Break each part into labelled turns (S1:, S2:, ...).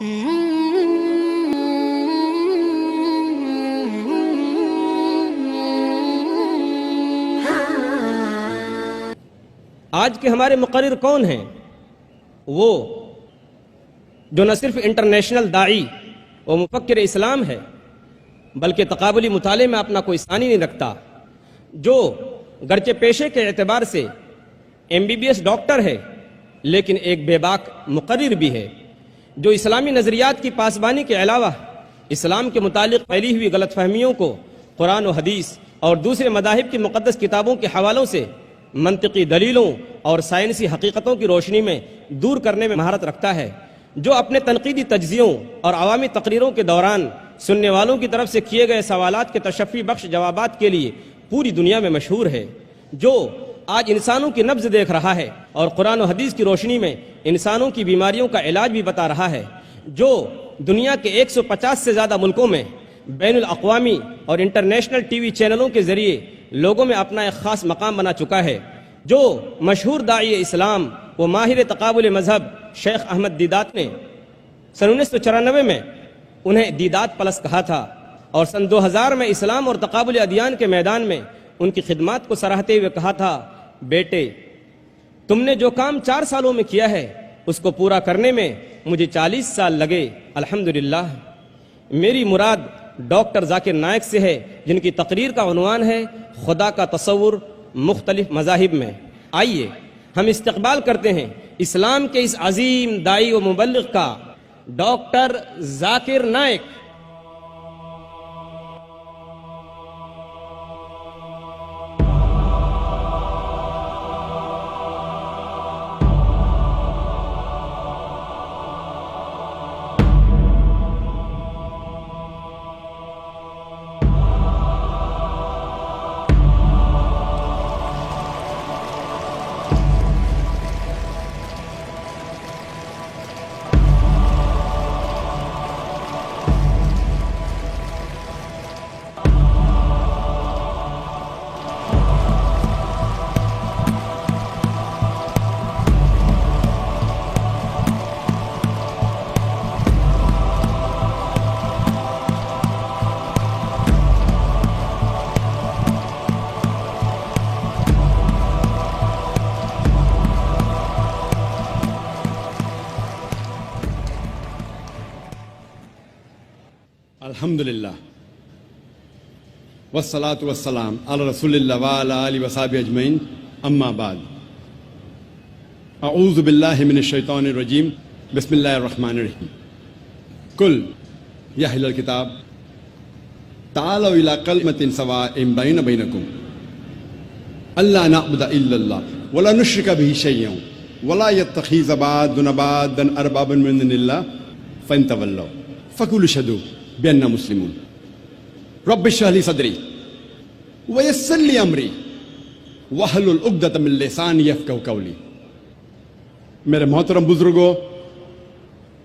S1: آج کے ہمارے مقرر کون ہیں؟ وہ جو نہ صرف انٹرنیشنل داعی و مفکر اسلام ہے بلکہ تقابلی مطالعے میں اپنا کوئی ثانی نہیں رکھتا، جو گرچہ پیشے کے اعتبار سے MBBS ڈاکٹر ہے لیکن ایک بے باک مقرر بھی ہے، جو اسلامی نظریات کی پاسبانی کے علاوہ اسلام کے متعلق پھیلی ہوئی غلط فہمیوں کو قرآن و حدیث اور دوسرے مذاہب کی مقدس کتابوں کے حوالوں سے منطقی دلیلوں اور سائنسی حقیقتوں کی روشنی میں دور کرنے میں مہارت رکھتا ہے، جو اپنے تنقیدی تجزیوں اور عوامی تقریروں کے دوران سننے والوں کی طرف سے کیے گئے سوالات کے تشفی بخش جوابات کے لیے پوری دنیا میں مشہور ہے، جو آج انسانوں کی نبض دیکھ رہا ہے اور قرآن و حدیث کی روشنی میں انسانوں کی بیماریوں کا علاج بھی بتا رہا ہے، جو دنیا کے 150 سے زیادہ ملکوں میں بین الاقوامی اور انٹرنیشنل ٹی وی چینلوں کے ذریعے لوگوں میں اپنا ایک خاص مقام بنا چکا ہے، جو مشہور داعی اسلام و ماہر تقابل مذہب شیخ احمد دیدات نے سن 1994 میں انہیں دیدات پلس کہا تھا، اور سن 2000 میں اسلام اور تقابل ادیان کے میدان میں ان کی خدمات کو سراہتے ہوئے کہا تھا، بیٹے تم نے جو کام 4 سالوں میں کیا ہے اس کو پورا کرنے میں مجھے 40 سال لگے، الحمدللہ۔ میری مراد ڈاکٹر ذاکر نائک سے ہے، جن کی تقریر کا عنوان ہے خدا کا تصور مختلف مذاہب میں۔ آئیے ہم استقبال کرتے ہیں اسلام کے اس عظیم داعی و مبلغ کا، ڈاکٹر ذاکر نائک۔
S2: الحمدللہ والصلاة والسلام علی رسول اللہ وعلی آلہ وصحبہ اجمعین، اما بعد، اعوذ باللہ من الشیطان الرجیم، بسم اللہ الرحمن الرحیم۔ قل یا اہل الکتاب تعالوا الی کلمۃ سواء بین بینکم الا نعبد الا اللہ ولا نشرک بہ شیئا ولا یتخذ بعضنا بعضا اربابا من دون اللہ فان تولوا فقولوا اشہدوا بأننا مسلمون۔ رب اشرح لي صدري ويسر لي امری واحلل عقدۃ من لسانی یفقہوا قولی۔ میرے محترم بزرگوں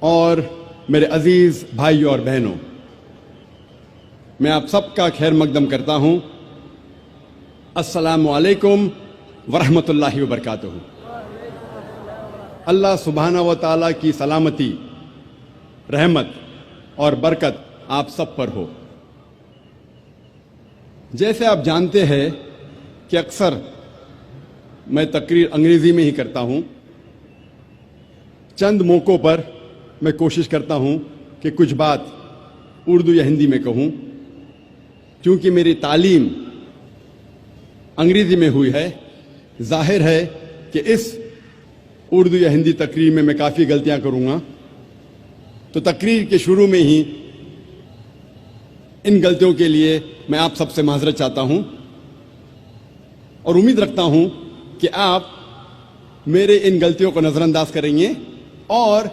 S2: اور میرے عزیز بھائیوں اور بہنوں، میں آپ سب کا خیر مقدم کرتا ہوں۔ السلام علیکم ورحمۃ اللہ وبرکاتہ۔ اللہ سبحانہ و تعالیٰ کی سلامتی، رحمت اور برکت آپ سب پر ہو۔ جیسے آپ جانتے ہیں کہ اکثر میں تقریر انگریزی میں ہی کرتا ہوں، چند موقعوں پر میں کوشش کرتا ہوں کہ کچھ بات اردو یا ہندی میں کہوں، کیونکہ میری تعلیم انگریزی میں ہوئی ہے۔ ظاہر ہے کہ اس اردو یا ہندی تقریر میں کافی غلطیاں کروں گا، تو تقریر کے شروع میں ہی ان غلطیوں کے لیے میں آپ سب سے معذرت چاہتا ہوں، اور امید رکھتا ہوں کہ آپ میرے ان غلطیوں کو نظر انداز کریں گے اور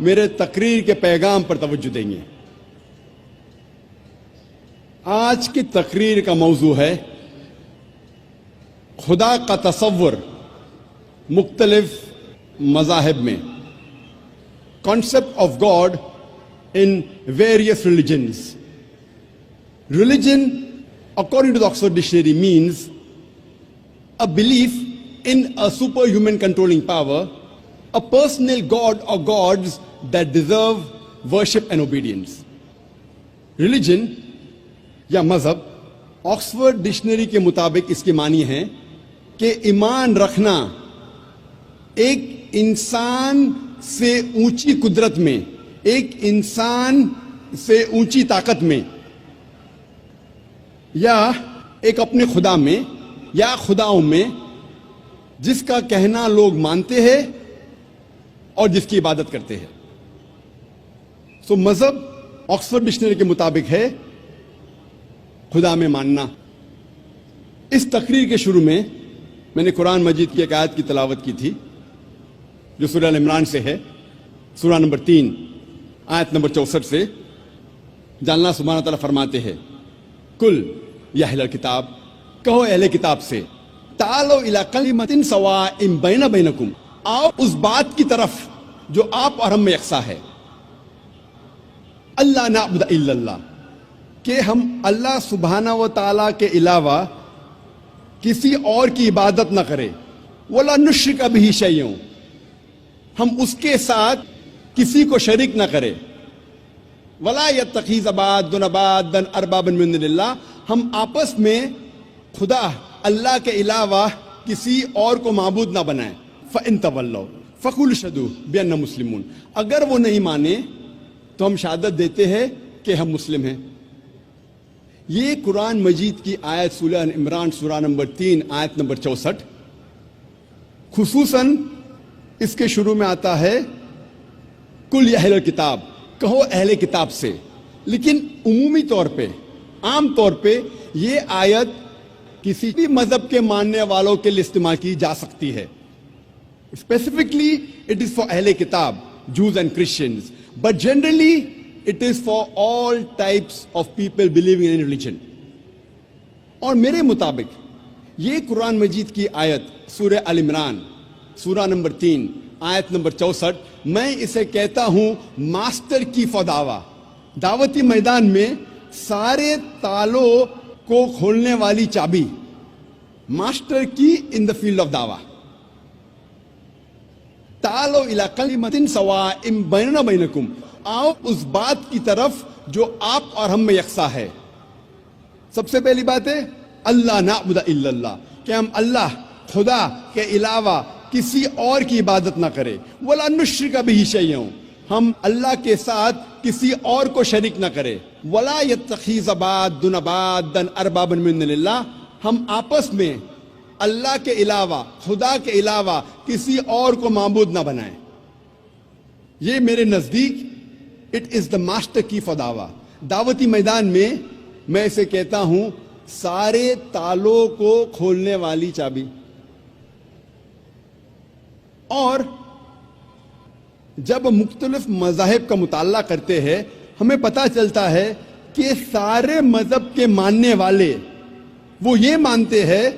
S2: میرے تقریر کے پیغام پر توجہ دیں گے۔ آج کی تقریر کا موضوع ہے خدا کا تصور مختلف مذاہب میں، concept of God in various religions. Religion, according to the Oxford Dictionary, means a belief in a superhuman controlling power, a personal god or gods that deserve worship and obedience. Religion یا مذہب Oxford dictionary کے مطابق اس کے معنی ہیں کہ ایمان رکھنا ایک انسان سے اونچی قدرت میں، ایک انسان سے اونچی طاقت میں، یا ایک اپنے خدا میں یا خداؤں میں جس کا کہنا لوگ مانتے ہیں اور جس کی عبادت کرتے ہیں. سو مذہب آکسفورڈ ڈکشنری کے مطابق ہے خدا میں ماننا. اس تقریر کے شروع میں نے قرآن مجید کی ایک آیت کی تلاوت کی تھی جو سورہ ال عمران سے ہے، سورہ نمبر 3 آیت نمبر 64 سے، جہاں اللہ سبحانہ تعالیٰ فرماتے ہیں کل یا اہل الکتاب، کہو اہل کتاب سے، تعالوا الی کلمۃ سواء بین بینکم، آؤ اس بات کی طرف جو آپ اور ہم میں یکساں ہے، اللہ نعبد الا اللہ، کہ ہم اللہ سبحانہ و تعالیٰ کے علاوہ کسی اور کی عبادت نہ کرے، ولا نشرک بہ شیئا، ہم اس کے ساتھ کسی کو شریک نہ کرے، ولا یتخذ بعضنا بعضا اربابا من دون اللہ، ہم آپس میں خدا اللہ کے علاوہ کسی اور کو معبود نہ بنائیں. فإن تولوا فقولوا اشهدوا بأننا مسلمون، اگر وہ نہیں مانے تو ہم شہادت دیتے ہیں کہ ہم مسلم ہیں. یہ قرآن مجید کی آیت سورہ عمران سورہ نمبر 3 آیت نمبر 64 خصوصاً اس کے شروع میں آتا ہے کل یا اہل الکتاب، کہو اہل کتاب سے، لیکن عمومی طور پہ، عام طور پہ یہ آیت کسی بھی مذہب کے ماننے والوں کے لیے استعمال کی جا سکتی ہے. اسپیسیفکلی اٹ از فار اہل کتاب، Jews and Christians, but generally it is for all types of people believing in religion. اور میرے مطابق یہ قرآن مجید کی آیت سورہ ال عمران سورہ نمبر 3 آیت نمبر 64، میں اسے کہتا ہوں ماسٹر کی فار دعویٰ، دعوتی میدان میں سارے تالوں کو کھولنے والی چابی، ماسٹر کی ان دا فیلڈ آف دعویٰ. تعالوا الی کلمۃ سواء بیننا بینکم، آؤ اس بات کی طرف جو آپ اور ہم میں یکساں ہے. سب سے پہلی بات ہے اللہ نعبد الا اللہ، کہ ہم اللہ خدا کے علاوہ کسی اور کی عبادت نہ کرے، ولا نشرک بہ شیئا، ہم اللہ کے ساتھ کسی اور کو شریک نہ کرے، ولا یتخذ بعضنا بعضا اربابا من دون اللہ، ہم آپس میں اللہ کے علاوہ، خدا کے علاوہ کسی اور کو معبود نہ بنائیں. یہ میرے نزدیک اٹ از دا ماسٹر کی فار دعویٰ. دعوتی میدان میں میں اسے کہتا ہوں سارے تالوں کو کھولنے والی چابی. اور جب مختلف مذاہب کا مطالعہ کرتے ہیں ہمیں پتہ چلتا ہے کہ سارے مذہب کے ماننے والے وہ یہ مانتے ہیں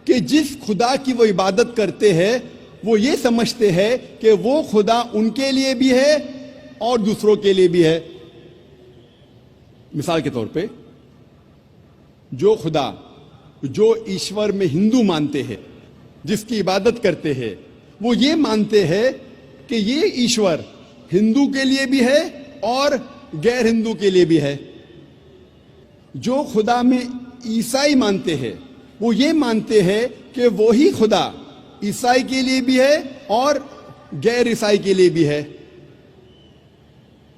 S2: کہ جس خدا کی وہ عبادت کرتے ہیں وہ یہ سمجھتے ہیں کہ وہ خدا ان کے لیے بھی ہے اور دوسروں کے لیے بھی ہے. مثال کے طور پہ جو خدا، جو ایشور میں ہندو مانتے ہیں، جس کی عبادت کرتے ہیں، وہ یہ مانتے ہیں کہ یہ ایشور ہندو کے لیے بھی ہے اور غیر ہندو کے لیے بھی ہے. جو خدا میں عیسائی مانتے ہیں وہ یہ مانتے ہیں کہ وہی خدا عیسائی کے لیے بھی ہے اور غیر عیسائی کے لیے بھی ہے.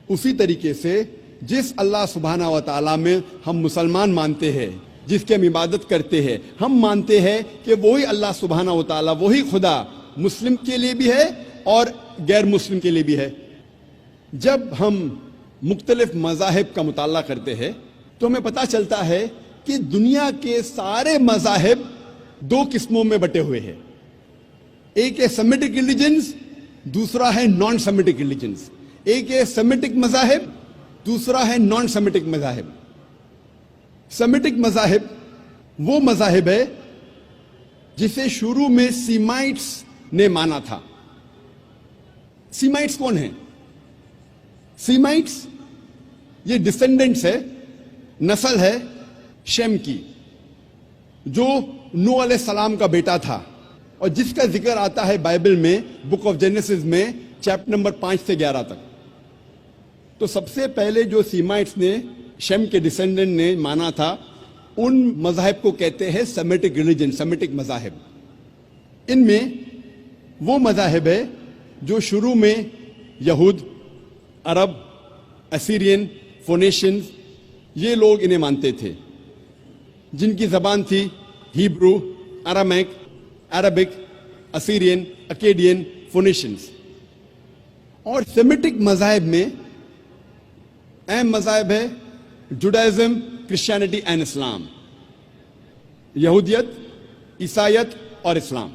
S2: اسی طریقے سے جس اللہ سبحانہ و تعالیٰ میں ہم مسلمان مانتے ہیں، جس کی ہم عبادت کرتے ہیں، ہم مانتے ہیں کہ وہی اللہ سبحانہ و تعالیٰ، وہی خدا مسلم کے لیے بھی ہے اور غیر مسلم کے لیے بھی ہے. جب ہم مختلف مذاہب کا مطالعہ کرتے ہیں تو ہمیں پتہ چلتا ہے کہ دنیا کے سارے مذاہب دو قسموں میں بٹے ہوئے ہیں. ایک ہے سیمیٹک ریلیجنز، دوسرا ہے نان سیمیٹک ریلیجنز. ایک ہے سیمیٹک مذاہب، دوسرا ہے نان سیمیٹک مذاہب. سیمیٹک مذاہب وہ مذاہب ہے جسے شروع میں سیمائٹس نے مانا تھا. سیمائٹس کون ہیں؟ سیمائٹس یہ ڈسینڈنٹس ہے، نسل ہے شیم کی، جو نوح علیہ السلام کا بیٹا تھا اور جس کا ذکر آتا ہے بائبل میں بک آف جینیسس میں چیپٹر نمبر 5 سے 11 تک. تو سب سے پہلے جو سیمائٹس نے، شیم کے ڈسینڈنٹ نے مانا تھا، ان مذاہب کو کہتے ہیں سیمیٹک ریلیجن، سیمیٹک مذاہب۔ ان میں وہ مذاہب ہے جو شروع میں یہود، عرب، اسیرین، فونیشنز، یہ لوگ انہیں مانتے تھے، جن کی زبان تھی ہیبرو، ارامائک، عربک، اسیرین، اکیڈین، فونیشنز۔ اور سیمیٹک مذاہب میں اہم مذاہب ہے جوڈائزم، کرسچینٹی اینڈ اسلام، یہودیت، عیسائیت اور اسلام۔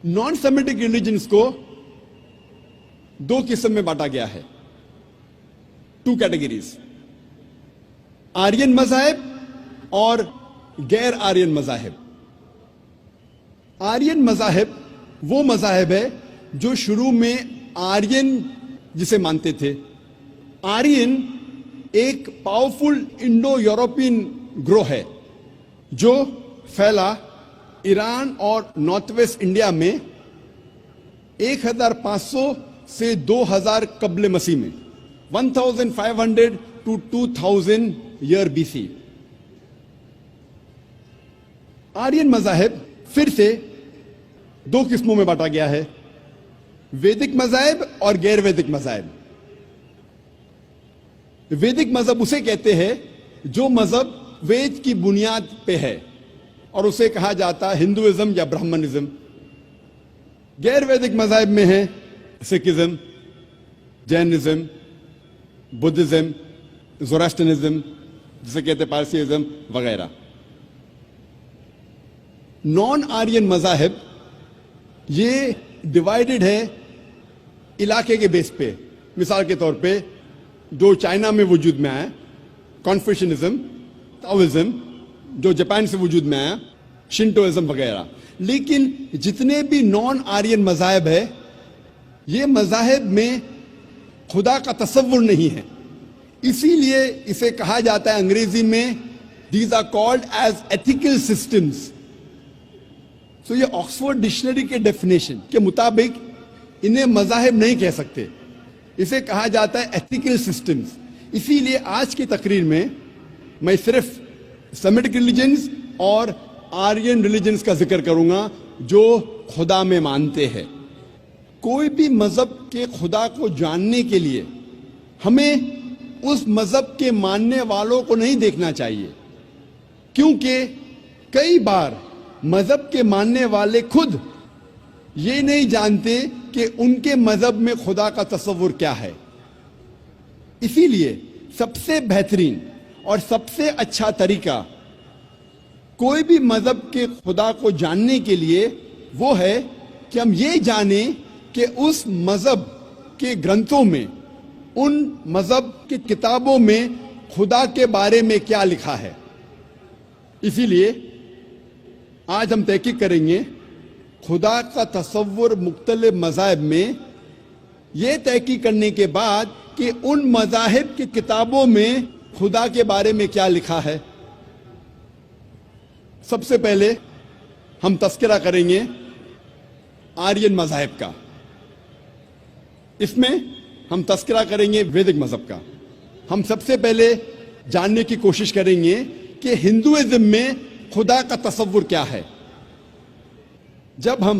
S2: نان سیمیٹک ریلیجنز کو دو قسم میں بانٹا گیا ہے، 2 کیٹیگریز، آرین مذاہب اور غیر آرین مذاہب۔ آرین مذاہب وہ مذاہب ہے جو شروع میں آرین جسے مانتے تھے۔ آرین ایک پاورفل انڈو یورپین گروہ ہے جو پھیلا ایران اور نارتھ ویسٹ انڈیا میں 1500 سے 2000 قبل مسیح میں، 1500 to 2000 year BC۔ آرین مذاہب پھر سے 2 قسموں میں بانٹا گیا ہے، ویدک مذاہب اور غیر ویدک مذاہب۔ ویدک مذہب اسے کہتے ہیں جو مذہب وید کی بنیاد پہ ہے، اور اسے کہا جاتا ہے ہندوازم یا برہمنزم۔ غیر ویدک مذاہب میں ہیں سکھزم، جینزم، بدھزم، زوراسٹرنزم، جسے کہتے ہیں پارسیزم وغیرہ۔ نان آرین مذاہب یہ ڈیوائیڈڈ ہے علاقے کے بیس پہ۔ مثال کے طور پہ جو چائنا میں وجود میں آیا کانفیوشنزم، تاؤزم، جو جاپان سے وجود میں آیا شنٹوازم وغیرہ۔ لیکن جتنے بھی نان آرین مذاہب ہے، یہ مذاہب میں خدا کا تصور نہیں ہے، اسی لیے اسے کہا جاتا ہے انگریزی میں these are called as ethical systems. So یہ آکسفورڈ ڈکشنری کے ڈیفینیشن کے مطابق انہیں مذاہب نہیں کہہ سکتے، اسے کہا جاتا ہے ایتھیکل سسٹمز۔ اسی لیے آج کی تقریر میں میں صرف سیمیٹک ریلیجنز اور آرین ریلیجنز کا ذکر کروں گا جو خدا میں مانتے ہیں۔ کوئی بھی مذہب کے خدا کو جاننے کے لیے ہمیں اس مذہب کے ماننے والوں کو نہیں دیکھنا چاہیے، کیونکہ کئی بار مذہب کے ماننے والے خود یہ نہیں جانتے کہ ان کے مذہب میں خدا کا تصور کیا ہے۔ اسی لیے سب سے بہترین اور سب سے اچھا طریقہ کوئی بھی مذہب کے خدا کو جاننے کے لیے وہ ہے کہ ہم یہ جانیں کہ اس مذہب کے گرنتھوں میں، ان مذہب کی کتابوں میں خدا کے بارے میں کیا لکھا ہے۔ اسی لیے آج ہم تحقیق کریں گے خدا کا تصور مختلف مذاہب میں، یہ تحقیق کرنے کے بعد کہ ان مذاہب کی کتابوں میں خدا کے بارے میں کیا لکھا ہے۔ سب سے پہلے ہم تذکرہ کریں گے آرین مذاہب کا، اس میں ہم تذکرہ کریں گے ویدک مذہب کا۔ ہم سب سے پہلے جاننے کی کوشش کریں گے کہ ہندوازم میں خدا کا تصور کیا ہے۔ جب ہم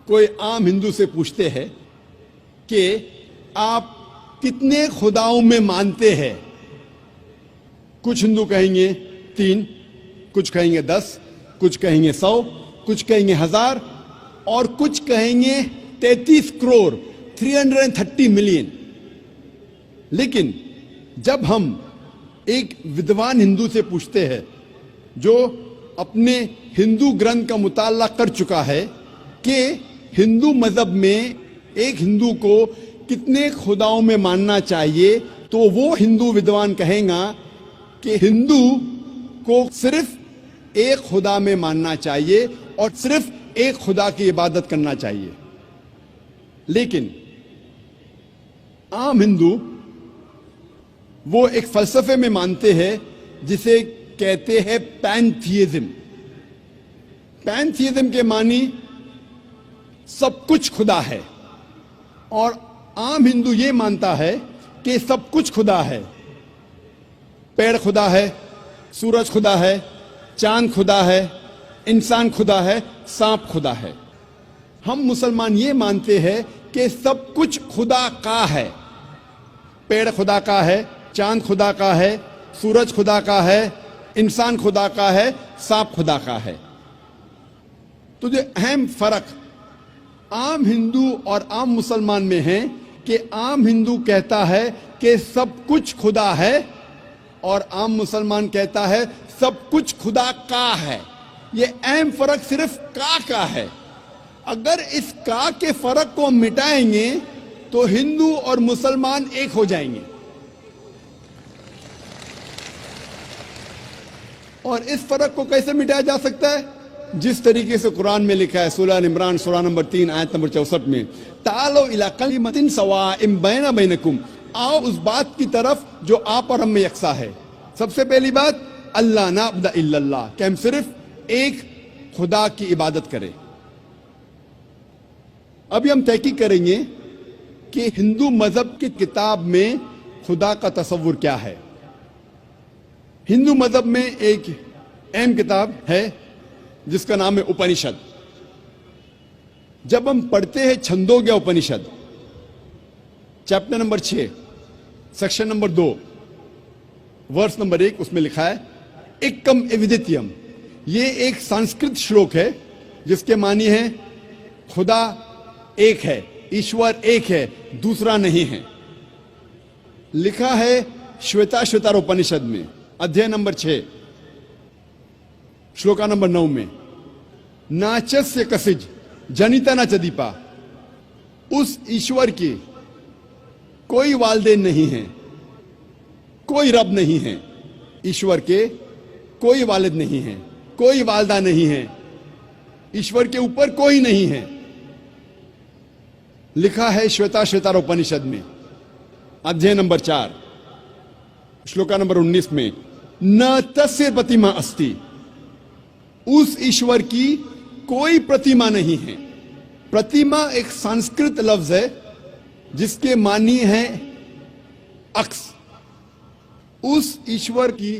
S2: کوئی عام ہندو سے پوچھتے ہیں کہ آپ کتنے خداؤں میں مانتے ہیں، کچھ ہندو کہیں گے 3، کچھ کہیں گے 10، کچھ کہیں گے 100، کچھ کہیں گے 1000، اور کچھ کہیں گے 33 کروڑ 330 ملین۔ لیکن جب ہم ایک ودوان ہندو سے پوچھتے ہیں جو اپنے ہندو گرنتھ کا مطالعہ کر چکا ہے کہ ہندو مذہب میں ایک ہندو کو کتنے خداؤں میں ماننا چاہیے، تو وہ ہندو ودوان کہیں گا کہ ہندو کو صرف ایک خدا میں ماننا چاہیے اور صرف ایک خدا کی عبادت کرنا چاہیے۔ لیکن عام ہندو وہ ایک فلسفے میں مانتے ہیں جسے کہتے ہیں پینتھیزم۔ پینتھیزم کے معنی سب کچھ خدا ہے، اور عام ہندو یہ مانتا ہے کہ سب کچھ خدا ہے. پیڑ خدا ہے, سورج خدا ہے, چاند خدا ہے, انسان خدا ہے, سانپ خدا ہے. ہم مسلمان یہ مانتے ہیں کہ سب کچھ خدا کا ہے. پیڑ خدا کا ہے, چاند خدا کا ہے, سورج خدا کا ہے, انسان خدا کا ہے, سانپ خدا کا ہے. تو جو اہم فرق عام ہندو اور عام مسلمان میں ہے کہ عام ہندو کہتا ہے کہ سب کچھ خدا ہے اور عام مسلمان کہتا ہے سب کچھ خدا کا ہے. یہ اہم فرق صرف کا ہے. اگر اس کا کے فرق کو مٹائیں گے تو ہندو اور مسلمان ایک ہو جائیں گے. اور اس فرق کو کیسے مٹایا جا سکتا ہے؟ جس طریقے سے قرآن میں لکھا ہے سورہ عمران سورہ نمبر 3 آیت نمبر 64 میں تعالوا الی کلمۃ سواء بین بینکم، آؤ اس بات کی طرف جو آپ اور ہم میں یکساں ہے. سب سے پہلی بات اللہ نعبد الا اللہ، کہ ہم صرف ایک خدا کی عبادت کریں. ابھی ہم تحقیق کریں گے کہ ہندو مذہب کی کتاب میں خدا کا تصور کیا ہے. ہندو مذہب میں ایک اہم کتاب ہے جس کا نام ہے اپنشد. جب ہم پڑھتے ہیں Chhandogya Upanishad chapter number 6 section number 2 verse number 1، اس میں لکھا ہے ایکم ایودتیم. یہ ایک سنسکرت شلوک ہے جس کے معنی ہے خدا ایک ہے، ایشور ایک ہے، دوسرا نہیں ہے. لکھا ہے شویتا شویتار اپنشد میں ادھیائے نمبر 6 شلوکا نمبر 9 میں ناچسیہ کسج جنیتا نہ چدیپا، اس ایشور کی کوئی والدین نہیں ہیں، کوئی رب نہیں ہے. ایشور کے کوئی والد نہیں ہے، کوئی والدہ نہیں ہے، ایشور کے اوپر کوئی نہیں ہے. لکھا ہے شویتا شویتار اپنشد میں ادھیائے نمبر 4 شلوکا نمبر 19 میں نہ تسیہ پرتیما استی، اس ایشور کی کوئی پرتیما نہیں ہے. پرتیما ایک سنسکرت لفظ ہے جس کے معنی ہے عکس. اس ایشور کی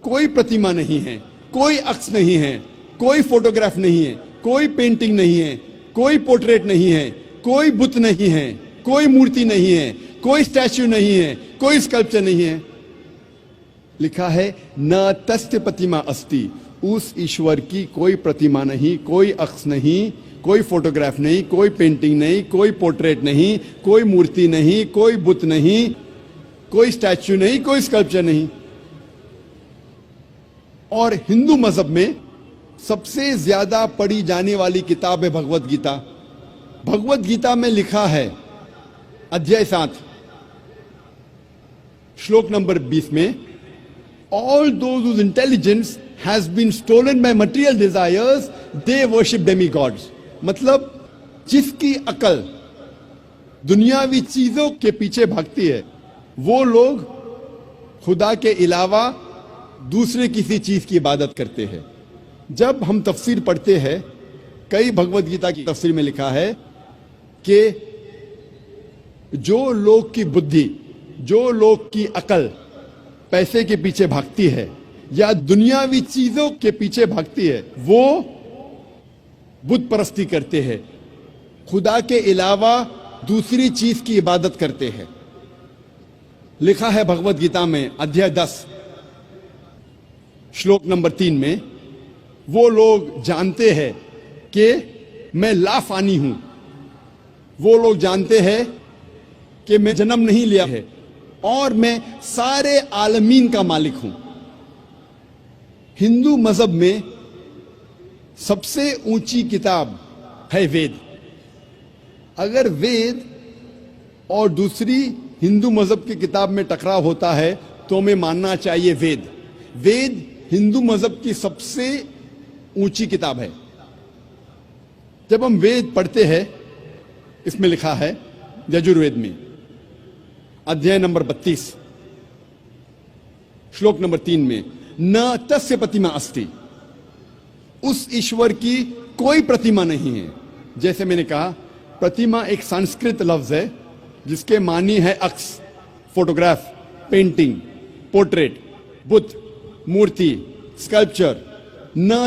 S2: کوئی پرتیما نہیں ہے، کوئی عکس نہیں ہے، کوئی فوٹوگراف نہیں ہے، کوئی پینٹنگ نہیں ہے، کوئی پورٹریٹ نہیں ہے، کوئی بت نہیں ہے، کوئی مورتی نہیں ہے، کوئی اسٹیچو نہیں ہے، کوئی اسکلپچر نہیں ہے. لکھا ہے نہ تستیہ پرتیما استی، اس ایشور کی کوئی پرتیما نہیں، کوئی عکس نہیں، کوئی فوٹوگراف نہیں، کوئی پینٹنگ نہیں، کوئی پورٹریٹ نہیں، کوئی مورتی نہیں، کوئی بت نہیں، کوئی اسٹیچو نہیں، کوئی اسکلپچر نہیں. اور ہندو مذہب میں سب سے زیادہ پڑھی جانے والی کتاب ہے بھگوت گیتا. بھگوت گیتا میں لکھا ہے ادھیائے 7 شلوک نمبر 20 میں all those whose intelligence has been stolen by material desires they worship demigods. مطلب جس کی عقل دنیاوی چیزوں کے پیچھے بھاگتی ہے وہ لوگ خدا کے علاوہ دوسرے کسی چیز کی عبادت کرتے ہیں. جب ہم تفسیر پڑھتے ہیں کئی بھگوت گیتا کی تفسیر میں لکھا ہے کہ جو لوگ کی بدھی، جو لوگ کی عقل پیسے کے پیچھے بھاگتی ہے یا دنیاوی چیزوں کے پیچھے بھاگتی ہے وہ بت پرستی کرتے ہیں، خدا کے علاوہ دوسری چیز کی عبادت کرتے ہیں. لکھا ہے بھگوت گیتا میں ادھیائے 10 شلوک نمبر 3 میں وہ لوگ جانتے ہیں کہ میں لا فانی ہوں، وہ لوگ جانتے ہیں کہ میں جنم نہیں لیا ہے اور میں سارے عالمین کا مالک ہوں. ہندو مذہب میں سب سے اونچی کتاب ہے وید. اگر وید اور دوسری ہندو مذہب کی کتاب میں ٹکراؤ ہوتا ہے تو ہمیں ماننا چاہیے وید. وید ہندو مذہب کی سب سے اونچی کتاب ہے. جب ہم وید پڑھتے ہیں اس میں لکھا ہے یجوروید میں ادھیائے نمبر 32 شلوک نمبر 3 میں نہ تسیہ پرتیما استی، اس ایشور کی کوئی پرتیما نہیں ہے. جیسے میں نے کہا پرتیما ایک سنسکرت لفظ ہے جس کے معنی ہے عکس، فوٹوگراف، پینٹنگ، پورٹریٹ، بت، مورتی، اسکلپچر، نہ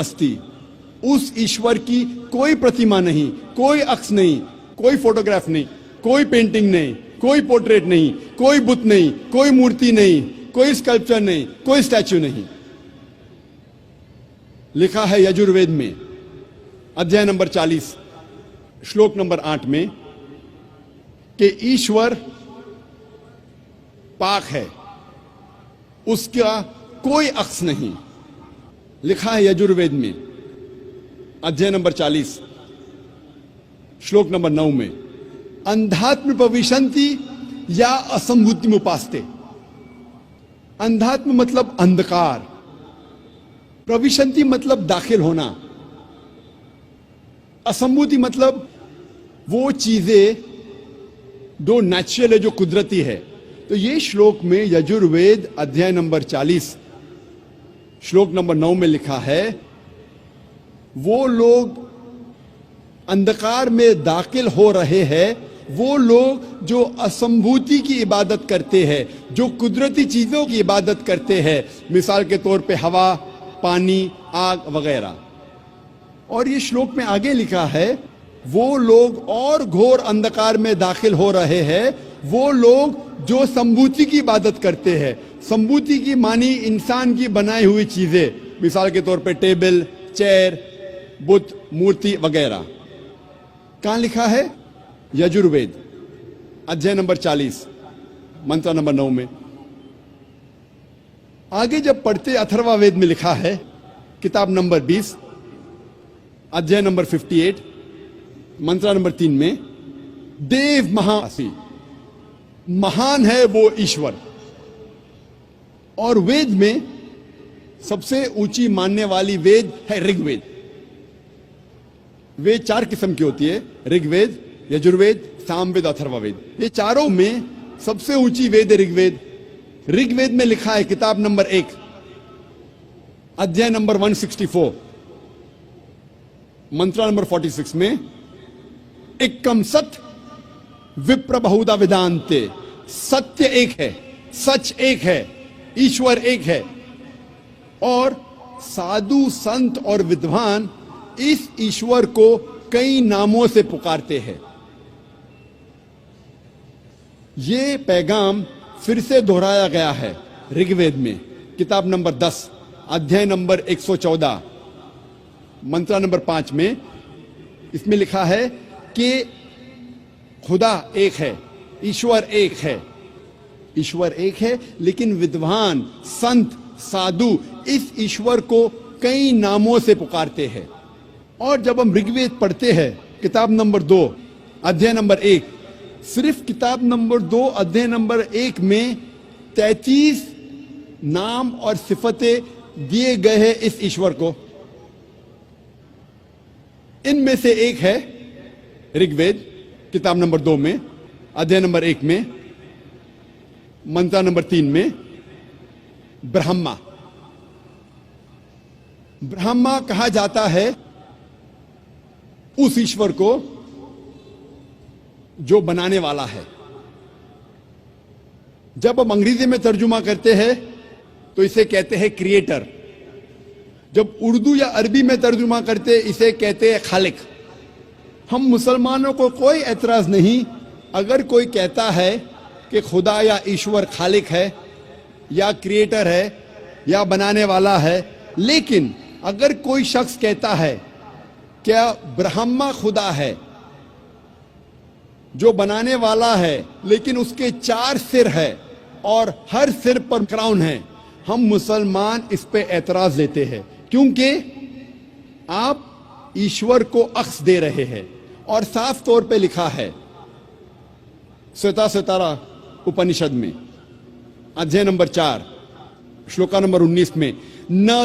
S2: استی، اس ایشور کی کوئی پرتیما نہیں، کوئی عکس نہیں، کوئی فوٹوگراف نہیں، کوئی پینٹنگ نہیں، کوئی پورٹریٹ نہیں، کوئی بت نہیں، کوئی مورتی نہیں، کوئی اسکلپچر نہیں، کوئی اسٹیچو نہیں۔ لکھا ہے یجروید میں ادھیائے نمبر 40 شلوک نمبر 8 میں کہ ایشور پاک ہے، اس کا کوئی عکس نہیں۔ لکھا ہے یجروید میں ادھیائے نمبر 40 شلوک نمبر 9 میں اندھاتم پویشنتی یا اسمبھوتی مپاستے۔ اندھاتم مطلب اندھکار، پرویشنتی مطلب داخل ہونا، اسمبھوتی مطلب وہ چیزیں جو نیچرل ہے، جو قدرتی ہے۔ تو یہ شلوک میں یجروید ادھیائے نمبر 40 شلوک نمبر 9 میں لکھا ہے وہ لوگ اندھکار میں داخل ہو رہے ہیں، وہ لوگ جو اسمبھوتی کی عبادت کرتے ہیں، جو قدرتی چیزوں کی عبادت کرتے ہیں، مثال کے طور پہ ہوا، پانی، آگ وغیرہ۔ اور یہ شلوک میں آگے لکھا ہے وہ لوگ اور گھور اندھکار میں داخل ہو رہے ہیں، وہ لوگ جو سمبھوتی کی عبادت کرتے ہیں۔ سمبھوتی کی معنی انسان کی بنائی ہوئی چیزیں، مثال کے طور پہ ٹیبل، چیئر، بت، مورتی وغیرہ۔ کہاں لکھا ہے؟ یجروید ادھیائے نمبر 40 منتر نمبر 9 میں۔ آگے جب پڑھتے اتھروا وید میں لکھا ہے کتاب نمبر 20 ادھیائے نمبر 58 منتر نمبر 3 میں دیو مہاسی، مہان ہے وہ ایشور۔ اور وید میں سب سے اونچی ماننے والی وید ہے رگ وید۔ وید 4 قسم کی ہوتی ہے، رگ وید، یجروید، سام وید، اتھروا وید۔ یہ چاروں میں سب سے اونچی وید ہے رگ وید۔ رگ وید میں لکھا ہے کتاب نمبر 1 ادھیائے نمبر 164 منترا نمبر 46 میں ایکم ست وپر بہودا ویدانتے، ستیہ ایک ہے، سچ ایک ہے، ایشور ایک ہے، اور سادھو سنت اور ودوان اس ایشور کو کئی ناموں سے پکارتے ہیں۔ یہ پیغام پھر سے دہرایا گیا ہے رگ وید میں کتاب نمبر 10 ادھیائے نمبر 114 منترا نمبر 5 میں۔ اس میں لکھا ہے کہ خدا ایک ہے، ایشور ایک ہے، ایشور ایک ہے، لیکن ودوان، سنت، سادھو اس ایشور کو کئی ناموں سے پکارتے ہیں۔ اور جب ہم رگ وید پڑھتے ہیں کتاب نمبر 2 ادھیائے نمبر 1، صرف کتاب نمبر 2 ادھیائے نمبر 1 میں 33 نام اور صفتیں دیے گئے ہیں اس ایشور کو۔ ان میں سے ایک ہے رگ وید کتاب نمبر 2 میں ادھیائے نمبر 1 میں منتر نمبر 3 میں برہما۔ برہما کہا جاتا ہے اس ایشور کو جو بنانے والا ہے۔ جب ہم انگریزی میں ترجمہ کرتے ہیں تو اسے کہتے ہیں کریٹر، جب اردو یا عربی میں ترجمہ کرتے اسے کہتے ہیں خالق۔ ہم مسلمانوں کو کوئی اعتراض نہیں اگر کوئی کہتا ہے کہ خدا یا ایشور خالق ہے یا کریٹر ہے یا بنانے والا ہے، لیکن اگر کوئی شخص کہتا ہے کیا برہما خدا ہے جو بنانے والا ہے لیکن اس کے 4 سر ہے اور ہر سر پر کراؤن ہے، ہم مسلمان اس پہ اعتراض دیتے ہیں، کیونکہ آپ ایشور کو عکس دے رہے ہیں۔ اور صاف طور پہ لکھا ہے سوتا ستارہ اپنشد میں ادھیائے نمبر 4 شلوکا نمبر 19 میں نہ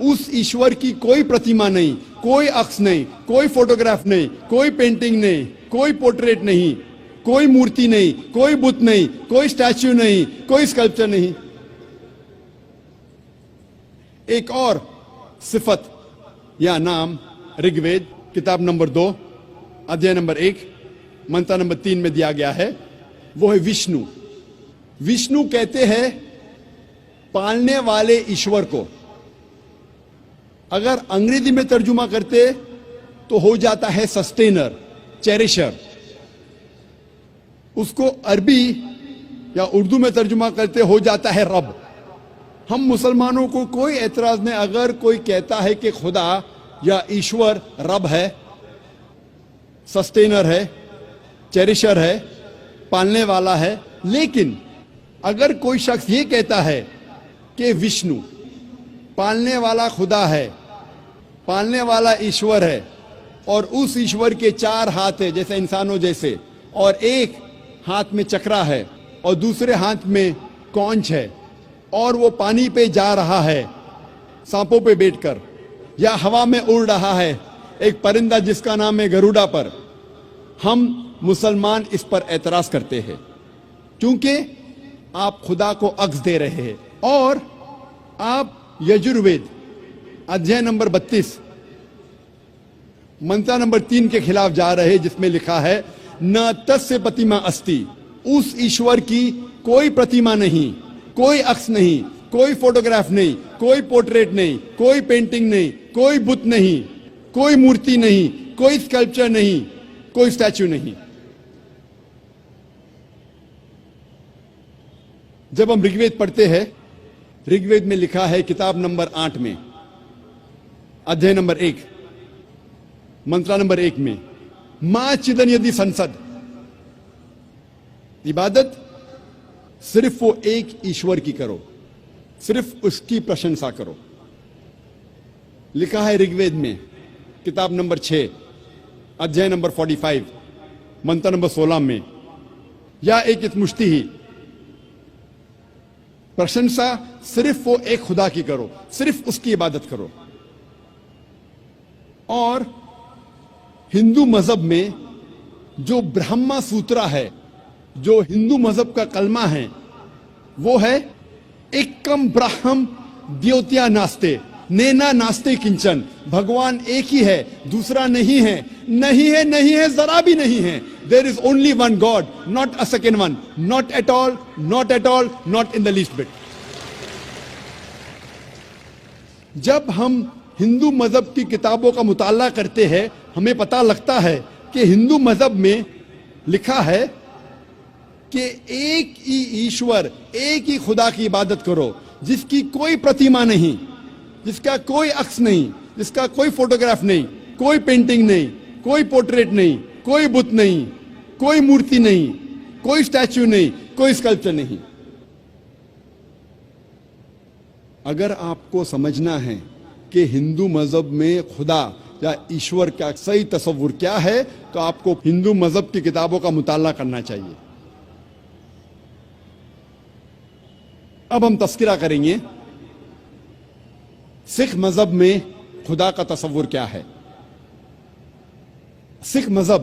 S2: اس ایشور کی کوئی پرتیما نہیں، کوئی عکس نہیں، کوئی فوٹوگراف نہیں، کوئی پینٹنگ نہیں، کوئی پورٹریٹ نہیں، کوئی مورتی نہیں، کوئی بت نہیں، کوئی اسٹیچو نہیں، کوئی اسکلپچر نہیں۔ ایک اور صفت یا نام رگ وید کتاب نمبر 2 ادھیائے نمبر 1 منتر نمبر 3 میں دیا گیا ہے وہ ہے وشنو. وشنو کہتے ہیں پالنے والے ایشور کو. اگر انگریزی میں ترجمہ کرتے تو ہو جاتا ہے سسٹینر, چیریشر. اس کو عربی یا اردو میں ترجمہ کرتے ہو جاتا ہے رب. ہم مسلمانوں کو کوئی اعتراض نہیں اگر کوئی کہتا ہے کہ خدا یا ایشور رب ہے, سسٹینر ہے, چیریشر ہے, پالنے والا ہے. لیکن اگر کوئی شخص یہ کہتا ہے کہ وشنو پالنے والا خدا ہے, پالنے والا ایشور ہے, اور اس ایشور کے 4 ہاتھ ہیں جیسے انسانوں جیسے, اور ایک ہاتھ میں چکرا ہے اور دوسرے ہاتھ میں کونچ ہے, اور وہ پانی پہ جا رہا ہے سانپوں پہ بیٹھ کر, یا ہوا میں اڑ رہا ہے ایک پرندہ جس کا نام ہے گروڈا پر, ہم مسلمان اس پر اعتراض کرتے ہیں کیونکہ آپ خدا کو عکس دے رہے ہیں. اور آپ یجروید ادھیائے نمبر 32 منتر نمبر 3 کے خلاف جا رہے جس میں لکھا ہے نہ تس پتیما استی. اس ایشور کی کوئی پرتیما نہیں, کوئی عکس نہیں, کوئی فوٹوگراف نہیں, کوئی پورٹریٹ نہیں, کوئی پینٹنگ نہیں, کوئی بت نہیں, کوئی مورتی نہیں, کوئی اسکلپچر نہیں, کوئی اسٹیچو نہیں. جب ہم رگوید پڑھتے ہیں, رگوید میں لکھا ہے کتاب نمبر 8 میں ادھیائے نمبر 1 منترا نمبر 1 میں ماں چدن یدی سنسد, عبادت صرف وہ ایک ایشور کی کرو, صرف اس کی پرشنسا کرو. لکھا ہے رگوید میں کتاب نمبر 6 ادھیائے نمبر 45 منتر نمبر 16 میں یا ایک مشتی ہی, پرشنسا صرف وہ ایک خدا کی کرو, صرف اس کی عبادت کرو. اور ہندو مذہب میں جو برہما سوترا ہے, جو ہندو مذہب کا کلمہ ہے, وہ ہے ایکم برہم دیوتیا ناستے نینا ناستے کنچن. بھگوان ایک ہی ہے, دوسرا نہیں ہے, نہیں ہے, نہیں ہے, ذرا بھی نہیں ہے. There is only one God, not a second one, not at all, not at all, not in the least bit. جب ہم ہندو مذہب کی کتابوں کا مطالعہ کرتے ہیں ہمیں پتہ لگتا ہے کہ ہندو مذہب میں لکھا ہے کہ ایک ہی ایشور, ایک ہی خدا کی عبادت کرو جس کی کوئی پرتیما نہیں, جس کا کوئی عکس نہیں, جس کا کوئی فوٹوگراف نہیں, کوئی پینٹنگ نہیں, کوئی پورٹریٹ نہیں, کوئی بت نہیں, کوئی مورتی نہیں, کوئی اسٹیچو نہیں, کوئی اسکلپچر نہیں. اگر آپ کو سمجھنا ہے کہ ہندو مذہب میں خدا یا ایشور کا صحیح تصور کیا ہے تو آپ کو ہندو مذہب کی کتابوں کا مطالعہ کرنا چاہیے. اب ہم تذکرہ کریں گے سکھ مذہب میں خدا کا تصور کیا ہے. سکھ مذہب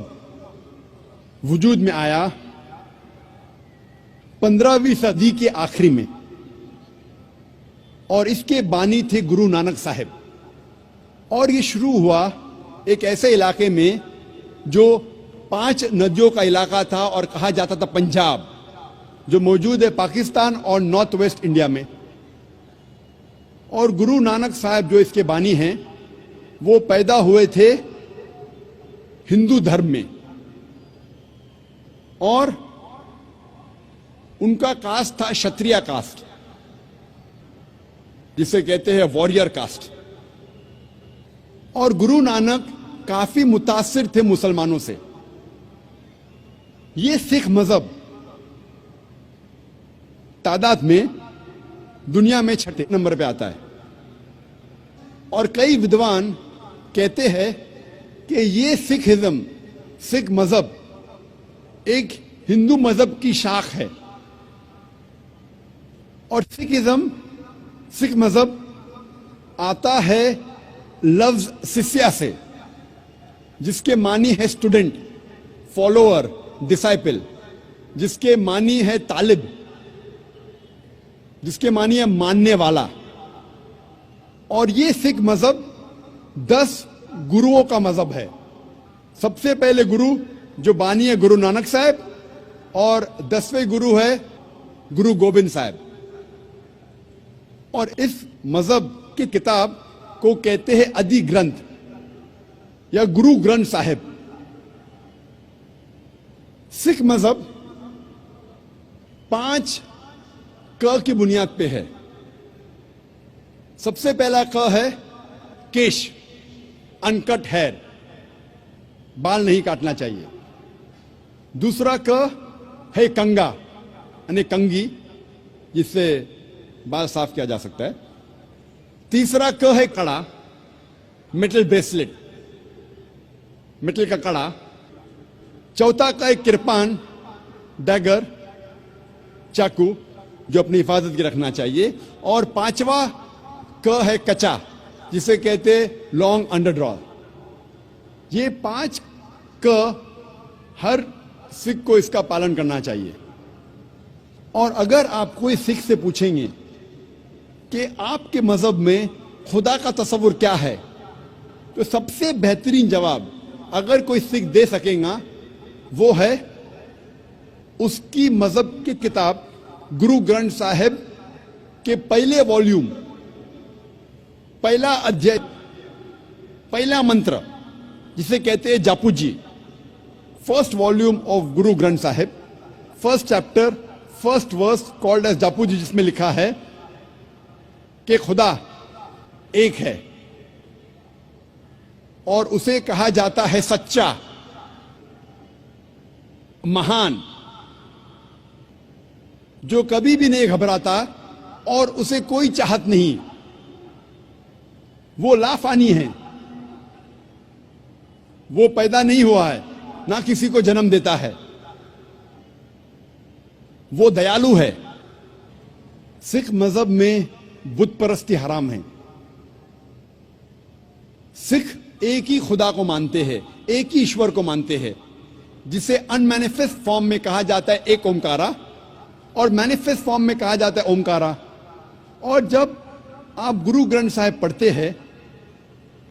S2: وجود میں آیا 15ویں صدی کے آخری میں, اور اس کے بانی تھے گرو نانک صاحب. اور یہ شروع ہوا ایک ایسے علاقے میں جو 5 ندیوں کا علاقہ تھا اور کہا جاتا تھا پنجاب, جو موجود ہے پاکستان اور نارتھ ویسٹ انڈیا میں. اور گرو نانک صاحب جو اس کے بانی ہیں وہ پیدا ہوئے تھے ہندو دھرم میں, اور ان کا کاسٹ تھا شتریا کاسٹ, جسے کہتے ہیں واریر کاسٹ. اور گرو نانک کافی متاثر تھے مسلمانوں سے. یہ سکھ مذہب تعداد میں دنیا میں 6 نمبر پہ آتا ہے, اور کئی ودوان کہتے ہیں کہ یہ سکھزم, سکھ مذہب ایک ہندو مذہب کی شاخ ہے. اور سکھزم, سکھ مذہب آتا ہے لفظ سسیا سے, جس کے معنی ہے اسٹوڈنٹ, فالوور, ڈسائپل, جس کے معنی ہے طالب, جس کے معنی ہے ماننے والا. اور یہ سکھ مذہب 10 گروؤں کا مذہب ہے. سب سے پہلے گرو جو بانی ہے گرو نانک صاحب اور 10ویں گرو ہے گرو گوبند صاحب. اور اس مذہب کی کتاب کو کہتے ہیں ادی گرنتھ یا گرو گرنتھ صاحب. سکھ مذہب 5 ق کی بنیاد پہ ہے. سب سے پہلا ق ہے کیش، انکٹ ہیئر، بال نہیں کاٹنا چاہیے. دوسرا ق ہے کنگا یعنی کنگی، جس سے بال صاف کیا جا سکتا ہے. تیسرا ق ہے کڑا، میٹل بریسلٹ، میٹل کا کڑا. چوتھا ق ہے کرپان، ڈیگر، چاقو جو اپنی حفاظت کی رکھنا چاہیے. اور 5واں ق ہے کچا، جسے کہتے لانگ انڈر ڈرا. یہ 5 ق ہر سکھ کو اس کا پالن کرنا چاہیے. اور اگر آپ کوئی سکھ سے پوچھیں گے کہ آپ کے مذہب میں خدا کا تصور کیا ہے، تو سب سے بہترین جواب اگر کوئی سکھ دے سکیں گا وہ ہے اس کی مذہب کی کتاب گرو گرنتھ صاحب کے پہلے والیوم، پہلا ادھیائے، پہلا منتر جسے کہتے ہیں جاپو جی. First volume of Guru Granth صاحب، فرسٹ چیپٹر، فرسٹ ورس کالڈ ایز جاپو جی، جس میں لکھا ہے کہ خدا ایک ہے اور اسے کہا جاتا ہے سچا، مہان، جو کبھی بھی نہیں گھبراتا اور اسے کوئی چاہت نہیں. وہ لافانی ہے، وہ پیدا نہیں ہوا ہے، نہ کسی کو جنم دیتا ہے. وہ دیالو ہے. سکھ مذہب میں بت پرستی حرام ہے. سکھ ایک ہی خدا کو مانتے ہیں، ایک ہی ایشور کو مانتے ہیں، جسے ان مینیفیسٹ فارم میں کہا جاتا ہے ایک اومکارا اور مینیفیسٹ فارم میں کہا جاتا ہے اومکارا. اور جب آپ گرو گرنتھ صاحب پڑھتے ہیں،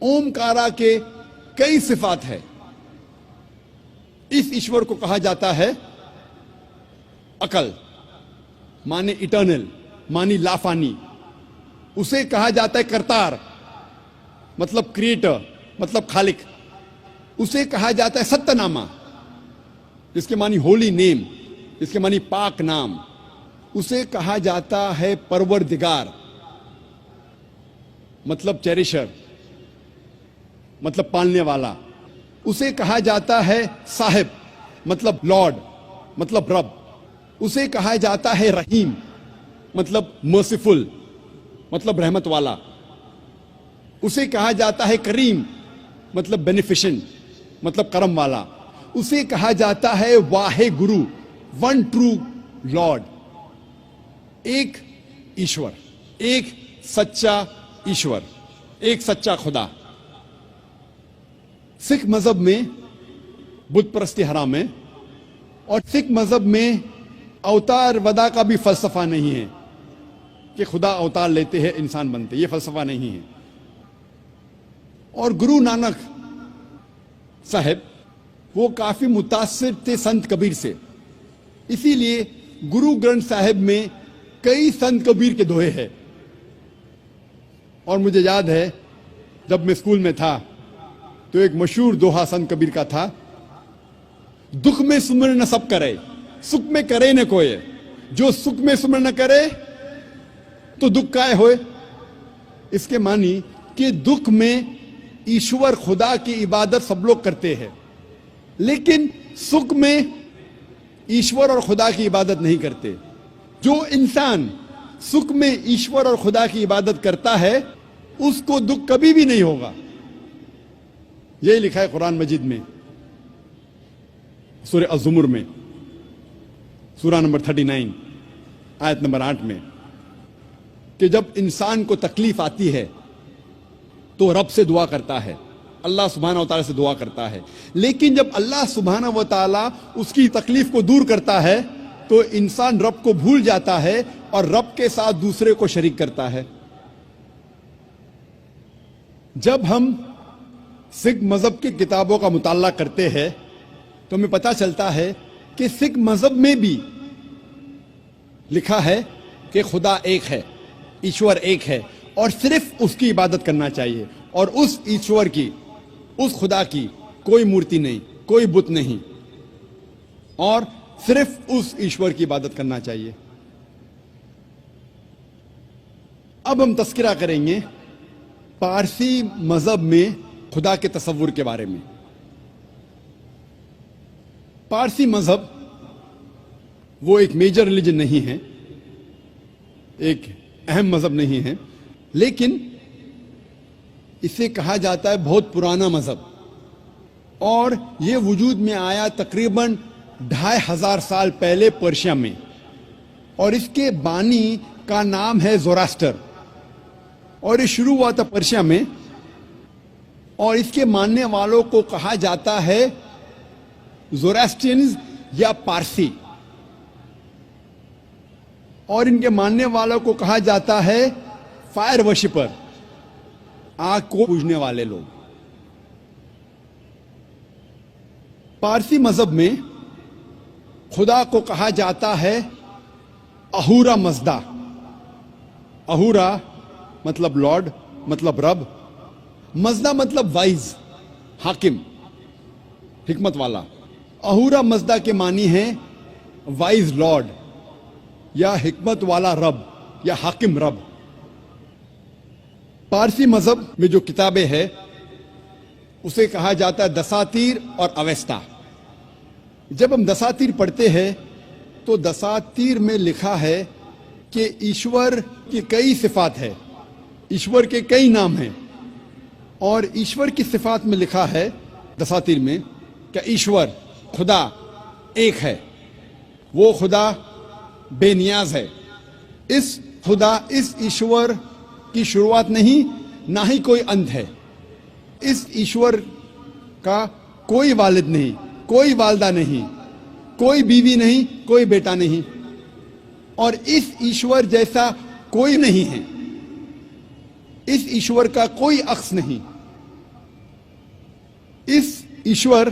S2: اومکارا کے کئی صفات ہے. اس ایشور کو کہا جاتا ہے عقل، معنی اٹرنل، معنی لافانی. اسے کہا جاتا ہے کرتار، مطلب کریٹر، مطلب خالق. اسے کہا جاتا ہے ستیہ نامہ، جس کے معنی ہولی نیم، جس کے معنی پاک نام. اسے کہا جاتا ہے پروردگار، مطلب چیریشر، مطلب پالنے والا. اسے کہا جاتا ہے صاحب، مطلب لارڈ، مطلب رب. اسے کہا جاتا ہے رحیم، مطلب مرسیفل، مطلب رحمت والا. اسے کہا جاتا ہے کریم، مطلب بینیفیشنٹ، مطلب کرم والا. اسے کہا جاتا ہے واحے گرو، ون ٹرو لارڈ، ایک ایشور، ایک سچا ایشور، ایک سچا خدا. سکھ مذہب میں بت پرستی حرام ہے اور سکھ مذہب میں اوتار ودا کا بھی فلسفہ نہیں ہے کہ خدا اوتار لیتے ہیں انسان بنتے، یہ فلسفہ نہیں ہے. اور گرو نانک صاحب وہ کافی متاثر تھے سنت کبیر سے، اسی لیے گرو گرنتھ صاحب میں کئی سنت کبیر کے دوہے ہیں. اور مجھے یاد ہے جب میں اسکول میں تھا تو ایک مشہور دوہا سنت کبیر کا تھا، دکھ میں سمر نہ سب کرے، سکھ میں کرے نہ کوئی، جو سکھ میں سمر نہ کرے تو دکھ کائے ہوئے. اس کے معنی کہ دکھ میں ایشور خدا کی عبادت سب لوگ کرتے ہیں، لیکن سکھ میں ایشور اور خدا کی عبادت نہیں کرتے. جو انسان سکھ میں ایشور اور خدا کی عبادت کرتا ہے اس کو دکھ کبھی بھی نہیں ہوگا. یہی لکھا ہے قرآن مجید میں، سورہ الزمر میں، سورہ نمبر 39 آیت نمبر 8 میں، کہ جب انسان کو تکلیف آتی ہے تو رب سے دعا کرتا ہے، اللہ سبحانہ و تعالیٰ سے دعا کرتا ہے. لیکن جب اللہ سبحانہ و تعالیٰ اس کی تکلیف کو دور کرتا ہے تو انسان رب کو بھول جاتا ہے اور رب کے ساتھ دوسرے کو شریک کرتا ہے. جب ہم سکھ مذہب کی کتابوں کا مطالعہ کرتے ہیں تو ہمیں پتہ چلتا ہے کہ سکھ مذہب میں بھی لکھا ہے کہ خدا ایک ہے، ایشور ایک ہے، اور صرف اس کی عبادت کرنا چاہیے، اور اس ایشور کی، اس خدا کی کوئی مورتی نہیں، کوئی بت نہیں، اور صرف اس ایشور کی عبادت کرنا چاہیے۔ اب ہم تذکرہ کریں گے پارسی مذہب میں خدا کے تصور کے بارے میں۔ پارسی مذہب وہ ایک میجر ریلیجن نہیں ہے، ایک اہم مذہب نہیں ہے، لیکن اسے کہا جاتا ہے بہت پرانا مذہب، اور یہ وجود میں آیا تقریباً 2500 سال پہلے پرشیا میں، اور اس کے بانی کا نام ہے زوراسٹر، اور یہ شروع ہوا تھا پرشیا میں، اور اس کے ماننے والوں کو کہا جاتا ہے زوراسٹرینز یا پارسی، اور ان کے ماننے والوں کو کہا جاتا ہے فائر ورشپر، آگ کو پوجنے والے لوگ۔ پارسی مذہب میں خدا کو کہا جاتا ہے اہورا مزدا۔ اہورا مطلب لارڈ، مطلب رب، مزدا مطلب وائز، حاکم، حکمت والا۔ اہورا مزدا کے معنی ہیں وائز لارڈ یا حکمت والا رب یا حاکم رب۔ پارسی مذہب میں جو کتابیں ہیں اسے کہا جاتا ہے دساتیر اور اویستا۔ جب ہم دساتیر پڑھتے ہیں تو دساتیر میں لکھا ہے کہ ایشور کی کئی صفات ہے، ایشور کے کئی نام ہیں، اور ایشور کی صفات میں لکھا ہے دساتیر میں کہ ایشور خدا ایک ہے، وہ خدا بے نیاز ہے۔ اس خدا، اس ایشور کی شروعات نہیں، نہ ہی کوئی انت ہے۔ اس ایشور کا کوئی والد نہیں، کوئی والدہ نہیں، کوئی بیوی نہیں، کوئی بیٹا نہیں، اور اس ایشور جیسا کوئی نہیں ہے، اس ایشور کا کوئی عکس نہیں۔ اس ایشور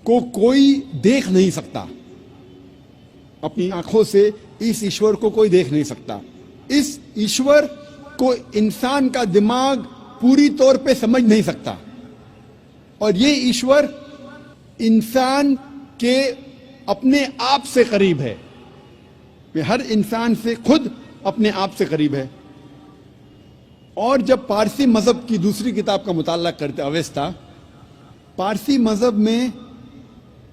S2: کو کوئی دیکھ نہیں سکتا، اپنی آنکھوں سے اس ایشور کو کوئی دیکھ نہیں سکتا۔ اس ایشور کو انسان کا دماغ پوری طور پہ سمجھ نہیں سکتا، اور یہ ایشور انسان کے اپنے آپ سے قریب ہے، ہر انسان سے خود اپنے آپ سے قریب ہے۔ اور جب پارسی مذہب کی دوسری کتاب کا مطالعہ کرتے اویستا، پارسی مذہب میں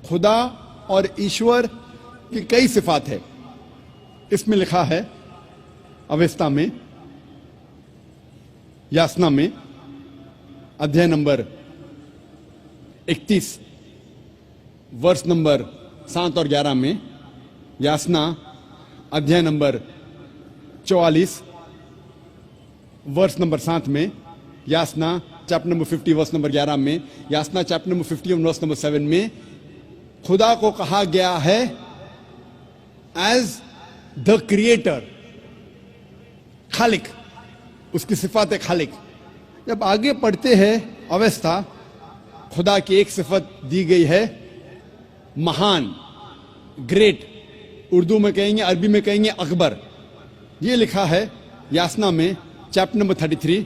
S2: خدا اور ایشور کی کئی صفات ہے۔ اس میں لکھا ہے اویستا میں، یاسنا میں، ادھیائے نمبر 31 ورس نمبر 7 اور 11 میں، یاسنا ادھیائے نمبر 44 ورس نمبر 7 میں، یاسنا چیپٹر نمبر 50 ورس نمبر 11 میں، یاسنا چیپٹر نمبر 51 ورس نمبر 7 میں خدا کو کہا گیا ہے ایز دا کریٹر، خالق، اس کی صفات خالق۔ جب آگے پڑھتے ہیں اویستا، خدا کی ایک صفت دی گئی ہے مہان، گریٹ، اردو میں کہیں گے، عربی میں کہیں گے اکبر۔ یہ لکھا ہے یاسنا میں chapter number 33،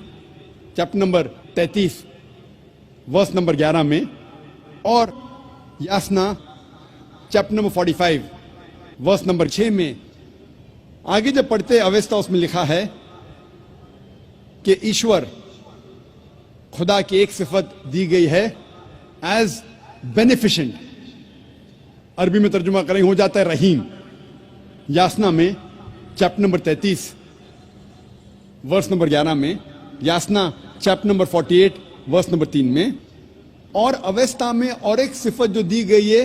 S2: chapter number 33 verse number 11 میں، اور Yasna chapter number 45 verse number 6 میں۔ آگے جب پڑھتے اویستا، اس میں لکھا ہے کہ ایشور، خدا کی ایک صفت دی گئی ہے ایز بینیفیشنٹ، عربی میں ترجمہ کریں ہو جاتا ہے رحیم، یاسنا میں چیپٹر نمبر 33 ورس نمبر 11 میں، یاسنا چیپٹر نمبر 48 ورس نمبر 3 میں، اور اویستا میں اور ایک صفت جو دی گئی ہے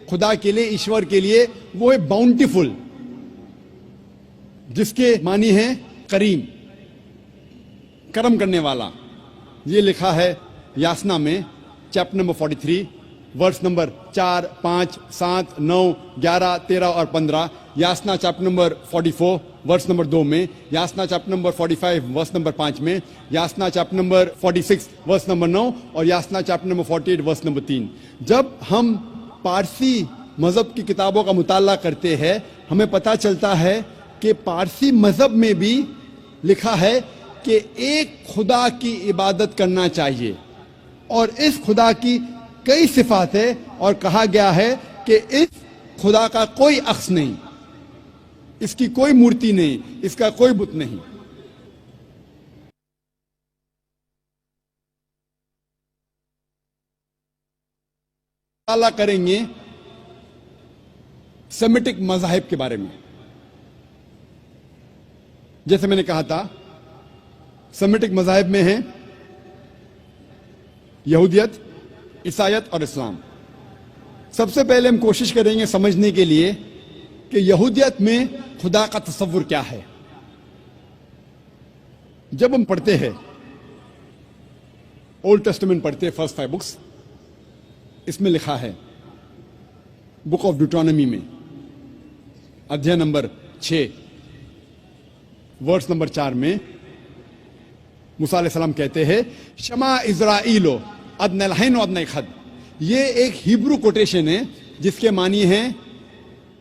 S2: خدا کے لیے، ایشور کے لیے، وہ ہے باؤنٹیفل، جس کے معنی ہے کریم، کرم کرنے والا۔ یہ لکھا ہے یاسنا میں چیپٹر نمبر 43 ورس نمبر 4، 5، 7، 9، 11، 13 اور 15، یاسنا چیپٹر نمبر 44 ورس نمبر 2 میں، یاسنا چیپٹر نمبر 45 ورس نمبر 5 میں، یاسنا چیپٹر نمبر 46 ورس نمبر 9 اور Yasna chapter number 48 verse number 3۔ جب ہم پارسی مذہب کی کتابوں کا مطالعہ کرتے ہیں ہمیں پتہ چلتا ہے کہ پارسی مذہب میں بھی لکھا ہے کہ ایک خدا کی عبادت کرنا چاہیے، اور اس خدا کی کئی صفات ہے، اور کہا گیا ہے کہ اس خدا کا کوئی عکس نہیں، اس کی کوئی مورتی نہیں، اس کا کوئی بت نہیں۔ مطالعہ کریں گے سیمیٹک مذاہب کے بارے میں۔ جیسے میں نے کہا تھا، سیمیٹک مذاہب میں ہیں یہودیت، عیسائیت اور اسلام۔ سب سے پہلے ہم کوشش کریں گے سمجھنے کے لیے کہ یہودیت میں خدا کا تصور کیا ہے۔ جب ہم پڑھتے ہیں اولڈ ٹیسٹمنٹ پڑھتے ہیں، فرسٹ 5 بکس، اس میں لکھا ہے بک آف ڈیوٹرانومی میں ادھیائے نمبر 6 ورس نمبر 4 میں موسیٰ علیہ السلام کہتے ہیں شما اسرائیلو ادنی الحین و ادنی خد۔ یہ ایک ہیبرو کوٹیشن ہے جس کے معنی ہیں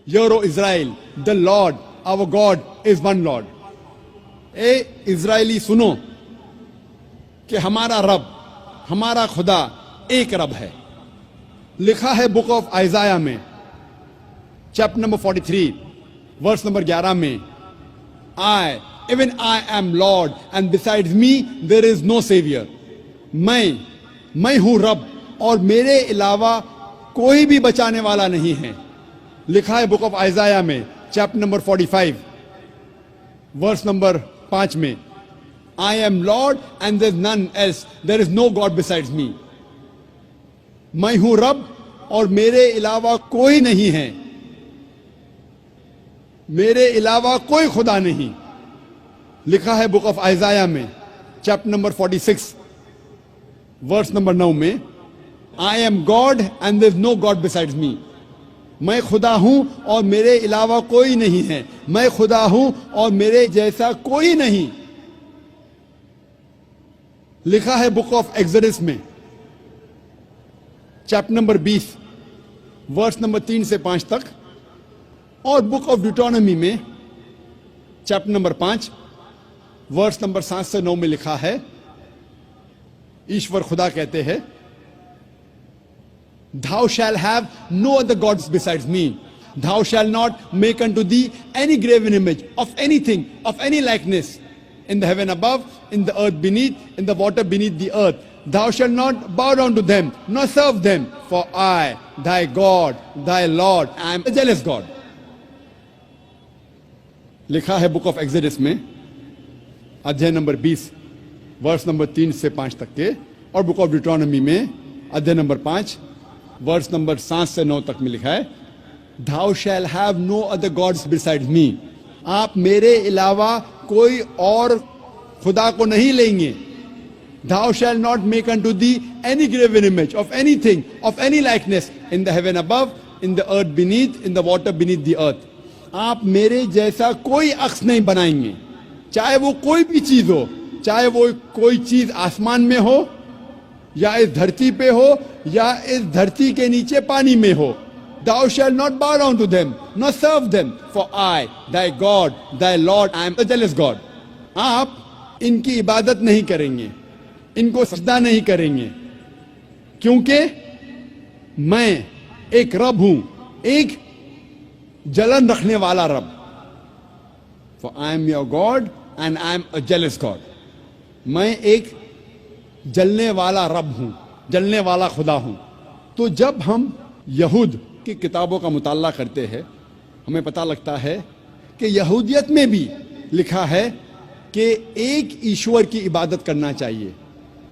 S2: hear O Israel the Lord our God is one Lord. اے اسرائیلی سنو کہ ہمارا رب، ہمارا خدا ایک رب ہے۔ لکھا ہے بک آف آئزایا میں چیپٹر نمبر 43 ورس نمبر 11 میں even I am Lord and besides me there is no savior۔ میں ہوں رب اور میرے علاوہ کوئی بھی بچانے والا نہیں ہے۔ لکھا ہے بک آف آئزایا میں چیپٹر نمبر 45 ورس نمبر 5 میں I am Lord and there is none else, there is no God besides me۔ میں ہوں رب اور میرے علاوہ کوئی نہیں ہے، میرے علاوہ کوئی خدا نہیں۔ لکھا ہے بک آف آئزایا میں چیپٹر نمبر 46 ورس نمبر 9 میں I am God and there is no God besides me۔ میں خدا ہوں اور میرے علاوہ کوئی نہیں ہے، میں خدا ہوں اور میرے جیسا کوئی نہیں۔ لکھا ہے بک آف ایکسوڈس میں چیپٹر نمبر 20 ورس نمبر 3 سے 5 تک، اور بک آف ڈیوٹرانومی میں چیپٹر نمبر 5 ورس نمبر 7 سے 9 میں لکھا ہے ایشور خدا کہتے ہیں Thou shall have no other gods besides me. Thou shall not make unto thee any graven image of anything, of any likeness, in the heaven above, in the earth beneath, in the water beneath the earth. Thou shalt not bow down to them, nor serve them, for I, thy God, thy Lord, am a jealous God۔ لکھا ہے book of Exodus میں ادھیائے number 20 verse number 3 سے 5 تک کے، اور book of Deuteronomy میں ادھیائے number 5 verse number 7 سے 9 تک میں لکھا ہے Thou shall have no other gods besides me۔ آپ میرے علاوہ کوئی اور خدا کو نہیں لیں گے۔ Thou shall not make unto thee any graven image of anything, of any likeness, in the heaven above, in the earth beneath, in the water beneath the earth۔ آپ میرے جیسا کوئی عکس نہیں بنائیں گے، چاہے وہ کوئی بھی چیز ہو، چاہے وہ کوئی چیز آسمان میں ہو یا اس دھرتی پہ ہو یا اس دھرتی کے نیچے پانی میں ہو۔ Thou shalt not bow down to them, nor serve them, for I, thy God, thy Lord, I am a jealous God۔ آپ ان کی عبادت نہیں کریں گے، ان کو سجدہ نہیں کریں گے، کیونکہ میں ایک رب ہوں، ایک جلن رکھنے والا رب۔ For I am your God and I am a jealous God۔ میں ایک جلنے والا رب ہوں، جلنے والا خدا ہوں۔ تو جب ہم یہود کی کتابوں کا مطالعہ کرتے ہیں ہمیں پتہ لگتا ہے کہ یہودیت میں بھی لکھا ہے کہ ایک ایشور کی عبادت کرنا چاہیے،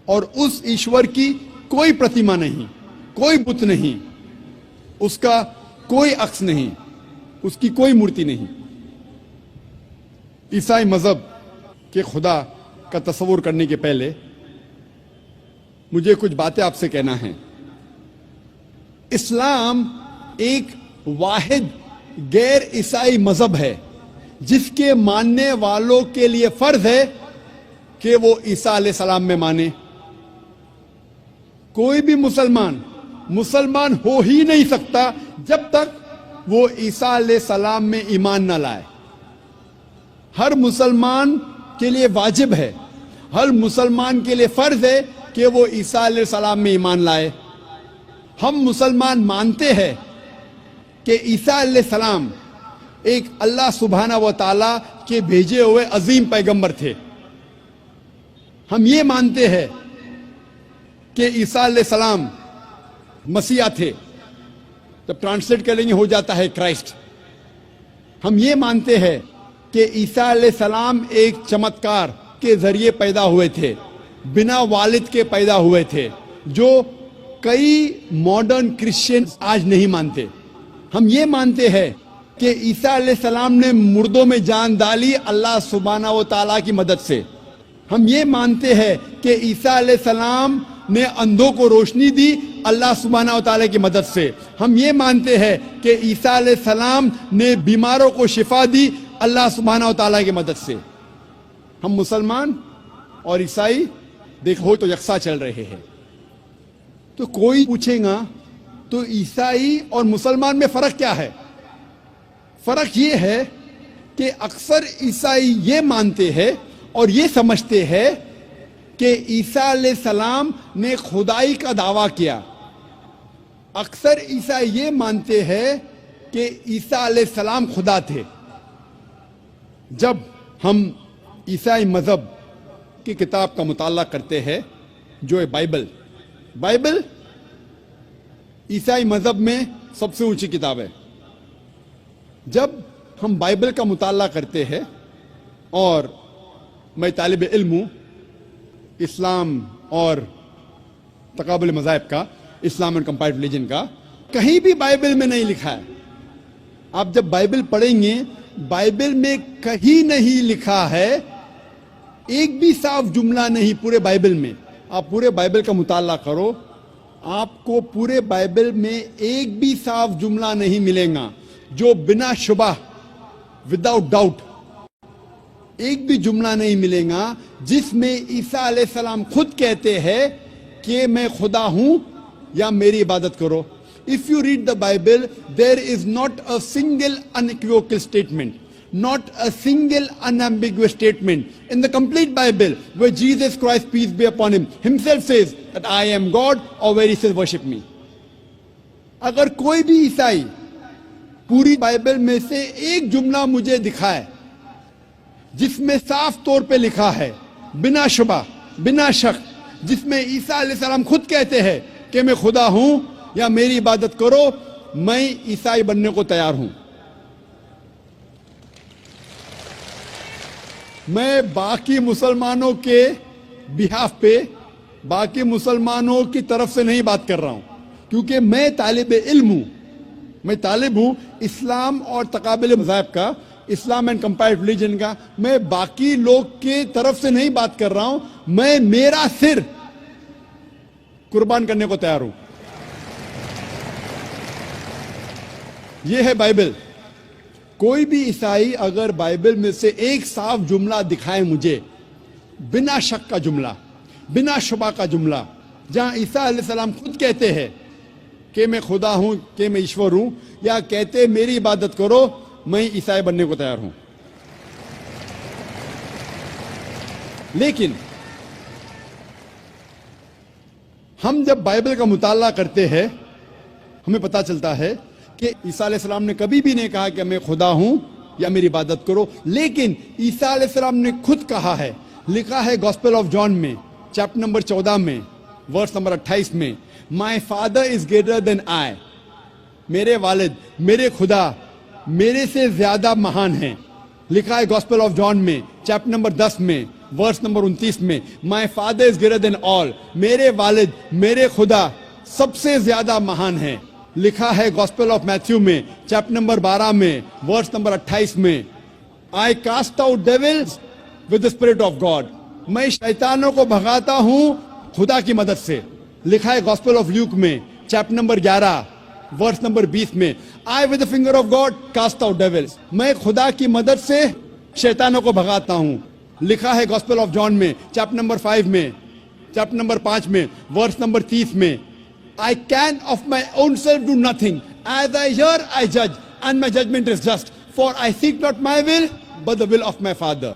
S2: اور اس ایشور کی کوئی پرتیما نہیں، کوئی بت نہیں، اس کا کوئی عکس نہیں، اس کی کوئی مورتی نہیں۔ عیسائی مذہب کے خدا کا تصور کرنے کے پہلے مجھے کچھ باتیں آپ سے کہنا ہے۔ اسلام ایک واحد غیر عیسائی مذہب ہے جس کے ماننے والوں کے لیے فرض ہے کہ وہ عیسیٰ علیہ السلام میں مانے۔ کوئی بھی مسلمان مسلمان ہو ہی نہیں سکتا جب تک وہ عیسیٰ علیہ السلام میں ایمان نہ لائے. ہر مسلمان کے لیے واجب ہے، ہر مسلمان کے لیے فرض ہے کہ وہ عیسیٰ علیہ السلام میں ایمان لائے. ہم مسلمان مانتے ہیں کہ عیسیٰ علیہ السلام ایک اللہ سبحانہ و تعالیٰ کے بھیجے ہوئے عظیم پیغمبر تھے. ہم یہ مانتے ہیں کہ عیسیٰ علیہ السلام مسیح تھے. جب ٹرانسلیٹ کریں گے ہو جاتا ہے کرائسٹ. ہم یہ مانتے ہیں کہ عیسیٰ علیہ السلام ایک چمتکار کے ذریعے پیدا ہوئے تھے، بنا والد کے پیدا ہوئے تھے، جو کئی ماڈرن کرسچنز آج نہیں مانتے. ہم یہ مانتے ہیں کہ عیسیٰ علیہ السلام نے مردوں میں جان ڈالی اللہ سبحانہ و تعالیٰ کی مدد سے. ہم یہ مانتے ہیں کہ عیسیٰ علیہ السلام نے اندھوں کو روشنی دی اللہ سبحانہ و تعالیٰ کی مدد سے. ہم یہ مانتے ہیں کہ عیسیٰ علیہ السلام نے بیماروں کو شفا دی اللہ سبحانہ و تعالیٰ کی مدد سے. ہم مسلمان اور عیسائی دیکھو تو یکساں چل رہے ہیں. تو کوئی پوچھے گا تو عیسائی اور مسلمان میں فرق کیا ہے؟ فرق یہ ہے کہ اکثر عیسائی یہ مانتے ہیں اور یہ سمجھتے ہیں کہ عیسیٰ علیہ السلام نے خدائی کا دعویٰ کیا. اکثر عیسائی یہ مانتے ہیں کہ عیسیٰ علیہ السلام خدا تھے. جب ہم عیسائی مذہب کی کتاب کا مطالعہ کرتے ہیں جو ہے بائبل عیسائی مذہب میں سب سے اونچی کتاب ہے. جب ہم بائبل کا مطالعہ کرتے ہیں، اور میں طالب علم ہوں اسلام اور تقابل مذاہب کا، اسلام اینڈ کمپیریٹو ریلیجن کا، کہیں بھی بائبل میں نہیں لکھا ہے. آپ جب بائبل پڑھیں گے بائبل میں کہیں نہیں لکھا ہے، ایک بھی صاف جملہ نہیں پورے بائبل میں. آپ پورے بائبل کا مطالعہ کرو، آپ کو پورے بائبل میں ایک بھی صاف جملہ نہیں ملے گا جو بنا شبہ وداؤٹ ڈاؤٹ، ایک بھی جملہ نہیں ملے گا جس میں عیسیٰ علیہ السلام خود کہتے ہیں کہ میں خدا ہوں یا میری عبادت کرو. If you read the Bible, there is not a single unequivocal statement, not a single unambiguous statement in the complete Bible where Jesus Christ, peace be upon him, himself says that I am God, or where he says worship me. اگر کوئی بھی عیسائی پوری Bible میں سے ایک جملہ مجھے دکھائے جس میں صاف طور پہ لکھا ہے بنا شبہ بنا شک، جس میں عیسیٰ علیہ السلام خود کہتے ہیں کہ میں خدا ہوں یا میری عبادت کرو، میں عیسائی بننے کو تیار ہوں. میں باقی مسلمانوں کے بہاف پہ، باقی مسلمانوں کی طرف سے نہیں بات کر رہا ہوں، کیونکہ میں طالب علم ہوں، میں طالب ہوں اسلام اور تقابل مذاہب کا، اسلام اینڈ کمپیریٹو ریلیجن کا. میں باقی لوگ کی طرف سے نہیں بات کر رہا ہوں، میں میرا سر قربان کرنے کو تیار ہوں. یہ ہے بائبل. کوئی بھی عیسائی اگر بائبل میں سے ایک صاف جملہ دکھائے مجھے، بنا شک کا جملہ، بنا شبہ کا جملہ، جہاں عیسیٰ علیہ السلام خود کہتے ہیں کہ میں خدا ہوں، کہ میں ایشور ہوں، یا کہتے میری عبادت کرو، میں عیسائی بننے کو تیار ہوں. لیکن ہم جب بائبل کا مطالعہ کرتے ہیں ہمیں پتہ چلتا ہے کہ عیسیٰ علیہ السلام نے کبھی بھی نہیں کہا کہ میں خدا ہوں یا میری عبادت کرو. لیکن عیسیٰ علیہ السلام نے خود کہا ہے، لکھا ہے گاسپل آف جان میں چیپٹر نمبر 14 میں ورس نمبر 28 میں، my father is greater than آئی، میرے والد، میرے خدا میرے سے زیادہ مہان ہیں. لکھا ہے گاسپل آف جان میں چیپٹر نمبر 10 میں ورس نمبر 29 میں، my father is greater than آل، میرے والد، میرے خدا سب سے زیادہ مہان ہیں. لکھا ہے گاسپل آف میتھیو میں چیپٹر نمبر 12 میں ورس نمبر 28 میں، I cast out devils with the spirit of God, میں شیطانوں کو بھگاتا ہوں خدا کی مدد سے. لکھا ہے گاسپل آف لیوک میں چیپٹر نمبر 11 ورس نمبر 20 میں، I with the finger of God cast out devils, میں خدا کی مدد سے شیطانوں کو بھگاتا ہوں. لکھا ہے گاسپل آف جان میں چیپٹر نمبر 5 میں، چیپٹر نمبر 5 میں ورس نمبر 30 میں، I can of my own self do nothing. As I hear, I judge, and my judgment is just. For I seek not my will, but the will of my Father.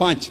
S2: 5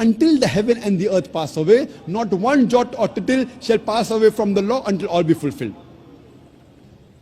S2: Until the heaven and the earth pass away, not one jot or tittle shall pass away from the law until all be fulfilled.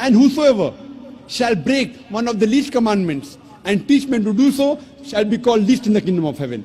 S2: And whosoever shall break one of the least commandments and teach men to do so shall be called least in the kingdom of heaven.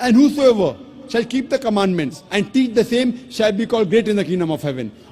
S2: And whosoever shall keep the commandments and teach the same shall be called great in the kingdom of heaven.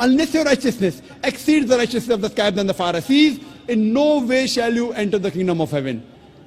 S2: Unless your righteousness exceeds the righteousness of the scribes and the Pharisees, in no way shall you enter the kingdom of heaven.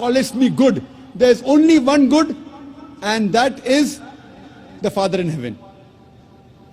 S2: callest me good? There is only one good and that is the Father in heaven.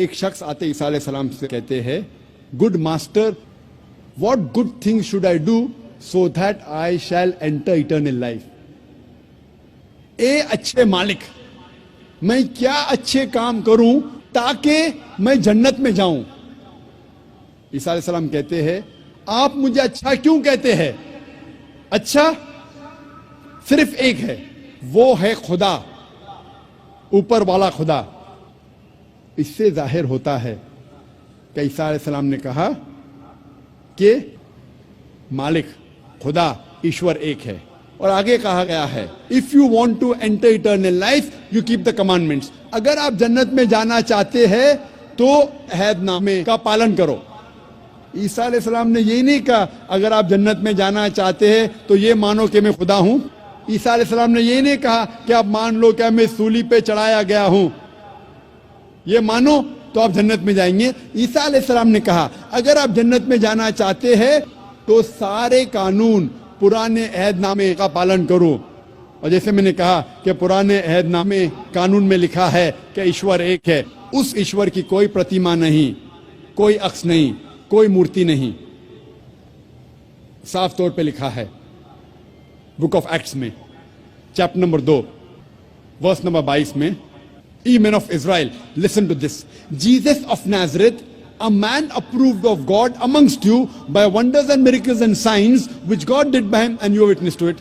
S2: ایک شخص آتے عیسیٰ علیہ السلام سے کہتے ہیں good master what good thing should I do so that I shall enter eternal life. اے اچھے مالک میں کیا اچھے کام کروں تاکہ میں جنت میں جاؤں. عیسیٰ علیہ السلام کہتے ہیں آپ مجھے اچھا کیوں کہتے ہیں؟ اچھا صرف ایک ہے, وہ ہے خدا, اوپر والا خدا. اس سے ظاہر ہوتا ہے کہ عیسیٰ علیہ السلام نے کہا کہ مالک خدا ایشور ایک ہے. اور آگے کہا گیا ہے if you want to enter eternal life you keep the commandments. اگر آپ جنت میں جانا چاہتے ہیں تو عہد نامے کا پالن کرو. عیسیٰ علیہ السلام نے یہی نہیں کہا اگر آپ جنت میں جانا چاہتے ہیں تو یہ مانو کہ میں خدا ہوں. عیسیٰ علیہ السلام نے یہ نہیں کہا کہ آپ مان لو کہ میں سولی پہ چڑھایا گیا ہوں, یہ مانو تو آپ جنت میں جائیں گے. عیسیٰ علیہ السلام نے کہا اگر آپ جنت میں جانا چاہتے ہیں تو سارے قانون پرانے عہد نامے کا پالن کرو. اور جیسے میں نے کہا کہ پرانے عہد نامے قانون میں لکھا ہے کہ ایشور ایک ہے, اس ایشور کی کوئی پرتیما نہیں, کوئی عکس نہیں, کوئی مورتی نہیں. صاف طور پہ لکھا ہے بک آف ایکٹس میں چیپٹر نمبر 2 ورس نمبر 22 میں Ye men of Israel, listen to this. Jesus of Nazareth, a man approved of God amongst you by wonders and miracles and signs which God did by him, and you are witness to it.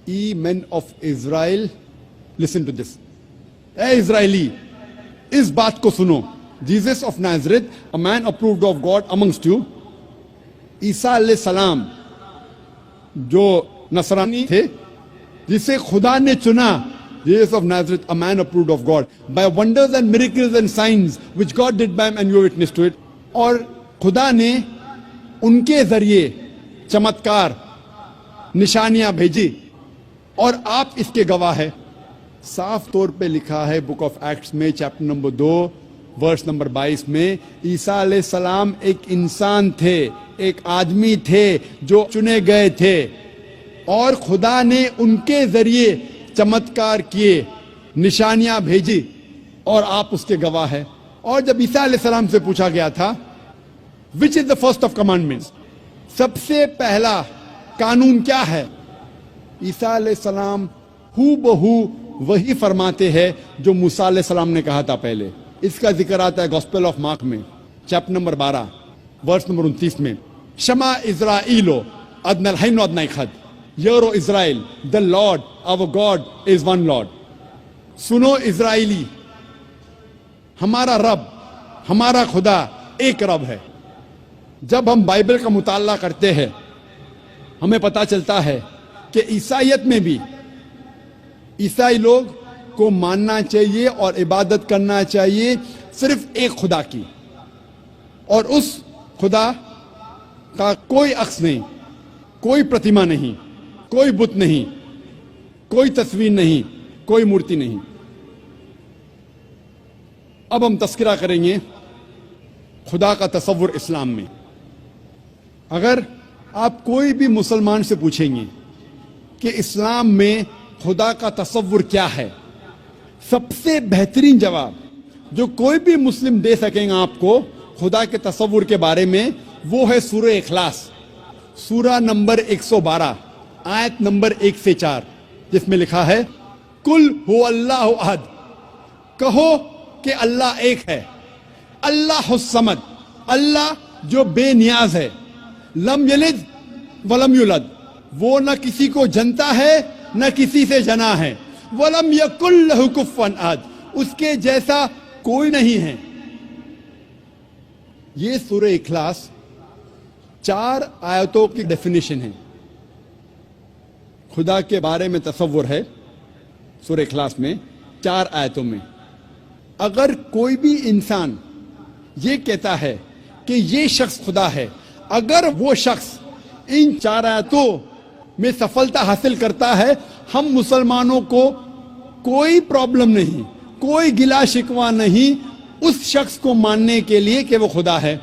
S2: Ye men of Israel, listen to this. Hey Israeli, is baat ko suno. Jesus of Nazareth, a man approved of God amongst you. عیسیٰ علیہ السلام جو نصرانی تھے جسے خدا نے چنا, Jesus of Nazareth, a man approved of God by wonders and miracles and signs which God did by him, and you are witness to it. اور خدا نے ان کے ذریعے چمتکار نشانیاں بھیجی اور آپ اس کے گواہ ہیں. صاف طور پہ لکھا ہے بک آف ایکٹس میں چیپٹر نمبر 2 ورس نمبر 22 میں عیسیٰ علیہ السلام ایک انسان تھے, ایک آدمی تھے جو چنے گئے تھے, اور خدا نے ان کے ذریعے چمتکار کیے, نشانیاں بھیجی, اور آپ اس کے گواہ ہیں. اور جب عیسیٰ علیہ السلام سے پوچھا گیا تھا وچ از دا فرسٹ آف کمانڈمنٹس, سب سے پہلا قانون کیا ہے, عیسیٰ علیہ السلام ہو بہو وہی فرماتے ہیں جو موسیٰ علیہ السلام نے کہا تھا پہلے. اس کا ذکر آتا ہے گوسپل آف مارک میں چیپٹر نمبر 12 ورس نمبر 29 میں. شما اسرائیلو ادنا الحین و ادنا اخد, hear O Israel the Lord our God is one Lord. سنو اسرائیلی, ہمارا رب, ہمارا خدا ایک رب ہے. جب ہم بائبل کا مطالعہ کرتے ہیں ہمیں پتا چلتا ہے کہ عیسائیت میں بھی عیسائی لوگ کو ماننا چاہیے اور عبادت کرنا چاہیے صرف ایک خدا کی, اور اس خدا کا کوئی عکس نہیں, کوئی پرتیما نہیں, کوئی بت نہیں, کوئی تصویر نہیں, کوئی مورتی نہیں. اب ہم تذکرہ کریں گے خدا کا تصور اسلام میں. اگر آپ کوئی بھی مسلمان سے پوچھیں گے کہ اسلام میں خدا کا تصور کیا ہے, سب سے بہترین جواب جو کوئی بھی مسلم دے سکیں گا آپ کو خدا کے تصور کے بارے میں وہ ہے سورہ اخلاص, سورہ نمبر 112 آیت نمبر 1 سے 4, جس میں لکھا ہے کل ہو اللہ احد, کہو کہ اللہ ایک ہے, اللہ الصمد, اللہ جو بے نیاز ہے, لم یلد ولم یولد, وہ نہ کسی کو جنتا ہے نہ کسی سے جنا ہے, ولم یکن لہ کفوا احد, اس کے جیسا کوئی نہیں ہے. یہ سورہ اخلاص 4 آیتوں کی ڈیفینیشن ہے. خدا کے بارے میں تصور ہے سورہ اخلاص میں 4 آیتوں میں. اگر کوئی بھی انسان یہ کہتا ہے کہ یہ شخص خدا ہے, اگر وہ شخص ان 4 آیتوں میں سفلتا حاصل کرتا ہے, ہم مسلمانوں کو کوئی پرابلم نہیں, کوئی گلا شکوہ نہیں اس شخص کو ماننے کے لیے کہ وہ خدا ہے.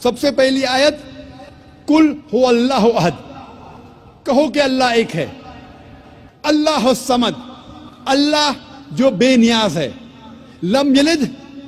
S2: سب سے پہلی آیت کل ہو اللہ احد, کہو کہ اللہ ایک ہے, اللہ الصمد, اللہ جو بے نیاز ہے, لم یلد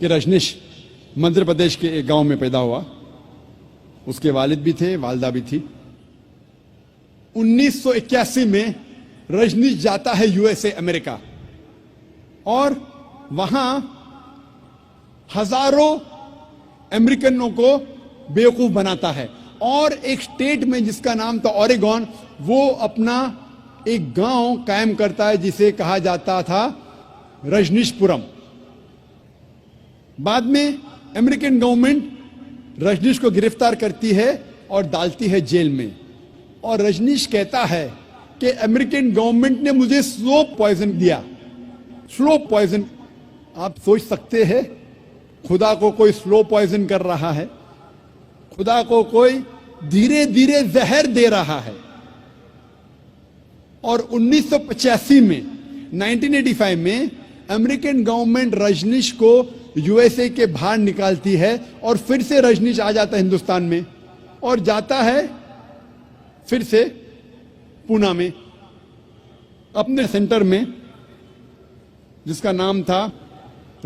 S2: کہ رجنیش مدھیہ پردیش کے ایک گاؤں میں پیدا ہوا. اس کے والد بھی تھے, والدہ بھی تھی. 1981 میں رجنیش جاتا ہے USA امریکہ, اور وہاں ہزاروں امریکنوں کو بیوقوف بناتا ہے. اور ایک اسٹیٹ میں جس کا نام تھا اوریگون, وہ اپنا ایک گاؤں قائم کرتا ہے جسے کہا جاتا تھا رجنیش پورم. بعد میں امریکن گورنمنٹ رجنیش کو گرفتار کرتی ہے اور ڈالتی ہے جیل میں. اور رجنیش کہتا ہے کہ امریکن گورنمنٹ نے مجھے سلو پوائزن دیا. سلو پوائزن, آپ سوچ سکتے ہیں خدا کو کوئی سلو پوائزن کر رہا ہے, خدا کو کوئی دھیرے دھیرے زہر دے رہا ہے. اور 1985 میں 1985 میں امریکن گورنمنٹ رجنیش کو USA کے باہر نکالتی ہے, اور پھر سے رجنیش آ جاتا ہے ہندوستان میں, اور جاتا ہے پھر سے پونا میں اپنے سینٹر میں جس کا نام تھا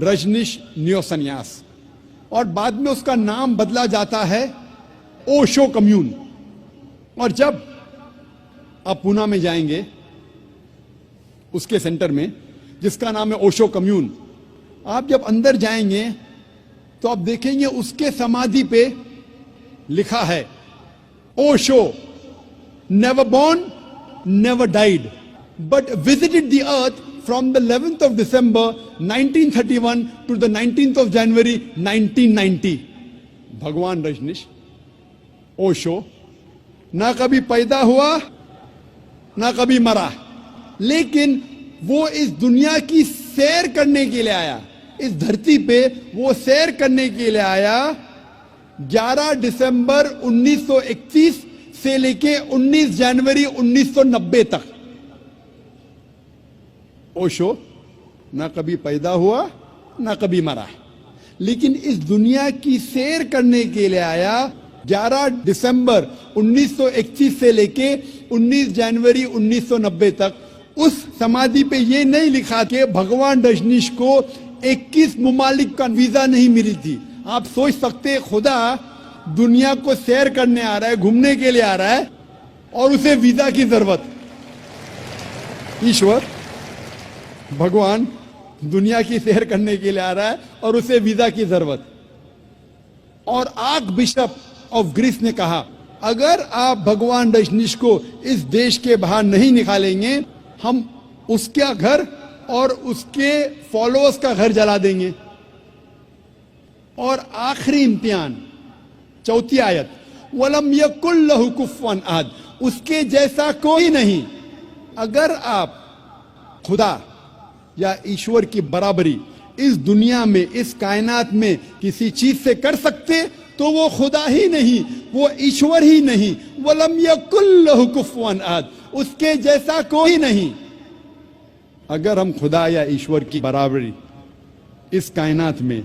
S2: رجنیش نیو سنیاس, اور بعد میں اس کا نام بدلا جاتا ہے اوشو کمیون. اور جب آپ پونا میں جائیں گے اس کے سینٹر میں جس کا نام ہے اوشو کمیون, آپ جب اندر جائیں گے تو آپ دیکھیں گے اس کے سمادھی پہ لکھا ہے Osho never born, never died, but visited the earth from the 11th of December 1931 to the 19th of January 1990. بھگوان رجنیش اوشو نہ کبھی پیدا ہوا نہ کبھی مرا, لیکن وہ اس دنیا کی سیر کرنے کے لیے آیا. اس دھرتی پہ وہ سیر کرنے کے لیے آیا 11 دسمبر 1931 سے لے کے 19 جنوری 1990 تک. اوشو نہ کبھی پیدا ہوا نہ کبھی مرا, لیکن اس دنیا کی سیر کرنے کے لیے آیا 11 دسمبر 1931 سے لے کے 19 جنوری 1990 تک. اس سمادھی پہ یہ نہیں لکھا کہ بھگوان رجنیش کو 21 ممالک کا ویزا نہیں ملی تھی. آپ سوچ سکتے خدا دنیا کو سیر کرنے آ رہا ہے, گھومنے کے لیے آ رہا ہے, اور اسے ویزا کی ضرورت. ایشور بھگوان دنیا کی سیر کرنے کے لیے آ رہا ہے اور اسے ویزا کی ضرورت. اور آرک بشپ آف گریس نے کہا اگر آپ بھگوان رجنیش کو اس دیش کے باہر نہیں نکالیں گے, ہم اس کا گھر اور اس کے فالوورز کا گھر جلا دیں گے. اور آخری امتحان, چوتھی آیت, وَلَمْ يَكُنْ لَهُ كُفُوًا أَحَدٌ, اس کے جیسا کوئی نہیں. اگر آپ خدا یا ایشور کی برابری اس دنیا میں, اس کائنات میں کسی چیز سے کر سکتے تو وہ خدا ہی نہیں, وہ ایشور ہی نہیں. وَلَمْ يَكُنْ لَهُ كُفُوًا أَحَدٌ, اس کے جیسا کوئی نہیں. اگر ہم خدا یا ایشور کی برابری اس کائنات میں,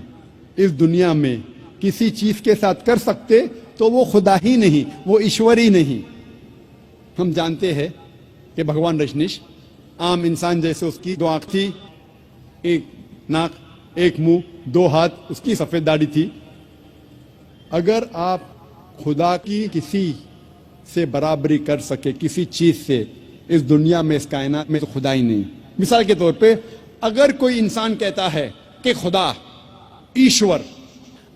S2: اس دنیا میں کسی چیز کے ساتھ کر سکتے تو وہ خدا ہی نہیں, وہ ایشور ہی نہیں. ہم جانتے ہیں کہ بھگوان رجنیش عام انسان جیسے اس کی 2 آنکھ تھی, ایک ناک, ایک منہ, 2 ہاتھ, اس کی سفید داڑھی تھی. اگر آپ خدا کی کسی سے برابری کر سکے کسی چیز سے اس دنیا میں, اس کائنات میں, تو خدا ہی نہیں. مثال کے طور پہ اگر کوئی انسان کہتا ہے کہ خدا ایشور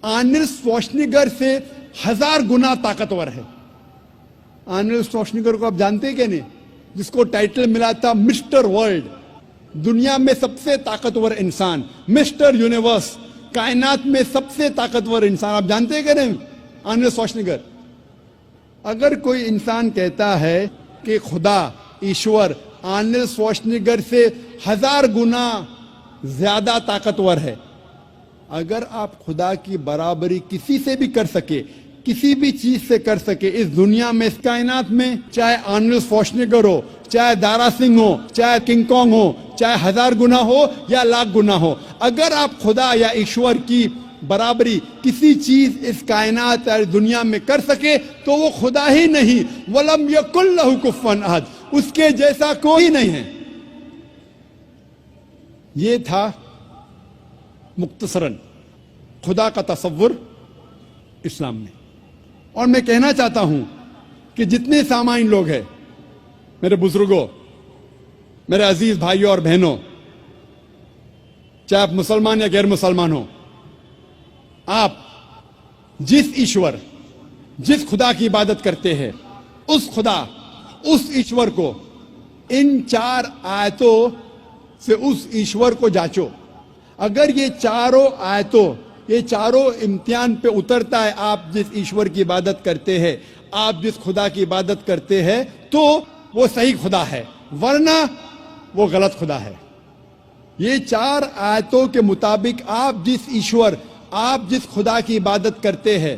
S2: آرنلڈ شوارزنیگر سے 1000 گنا طاقتور ہے. آرنلڈ شوارزنیگر کو آپ جانتے کہ نہیں, جس کو ٹائٹل ملا تھا مسٹر ورلڈ, دنیا میں سب سے طاقتور انسان, مسٹر یونیورس, کائنات میں سب سے طاقتور انسان. آپ جانتے کہ نہیں آرنلڈ شوارزنیگر. اگر کوئی انسان کہتا ہے کہ خدا ایشور آرنلڈ شوارزنیگر سے 1000 گنا زیادہ طاقتور ہے, اگر آپ خدا کی برابری کسی سے بھی کر سکے, کسی بھی چیز سے کر سکے اس دنیا میں, اس کائنات میں, چاہے آرنلڈ شوارزنیگر ہو, چاہے دارا سنگھ ہو, چاہے کنگ کانگ ہو, چاہے 1000 گنا ہو یا 1,00,000 گنا ہو, اگر آپ خدا یا ایشور کی برابری کسی چیز اس کائنات اور دنیا میں کر سکے تو وہ خدا ہی نہیں. وَلَمْ يَكُنْ لَهُ كُفُوًا أَحَدٌ, اس کے جیسا کوئی نہیں ہے. یہ تھا مختصراً خدا کا تصور اسلام میں. اور میں کہنا چاہتا ہوں کہ جتنے سامعین لوگ ہیں، میرے بزرگوں، میرے عزیز بھائیوں اور بہنوں، چاہے آپ مسلمان یا غیر مسلمان ہوں، آپ جس ایشور، جس خدا کی عبادت کرتے ہیں، اس خدا، اس ایشور کو ان 4 آیتوں سے اس ایشور کو جانچو. اگر یہ چاروں آیتوں، یہ چاروں امتحان پہ اترتا ہے، آپ جس ایشور کی عبادت کرتے ہیں، آپ جس خدا کی عبادت کرتے ہیں، تو وہ صحیح خدا ہے، ورنہ وہ غلط خدا ہے. یہ 4 آیتوں کے مطابق آپ جس ایشور، آپ جس خدا کی عبادت کرتے ہیں،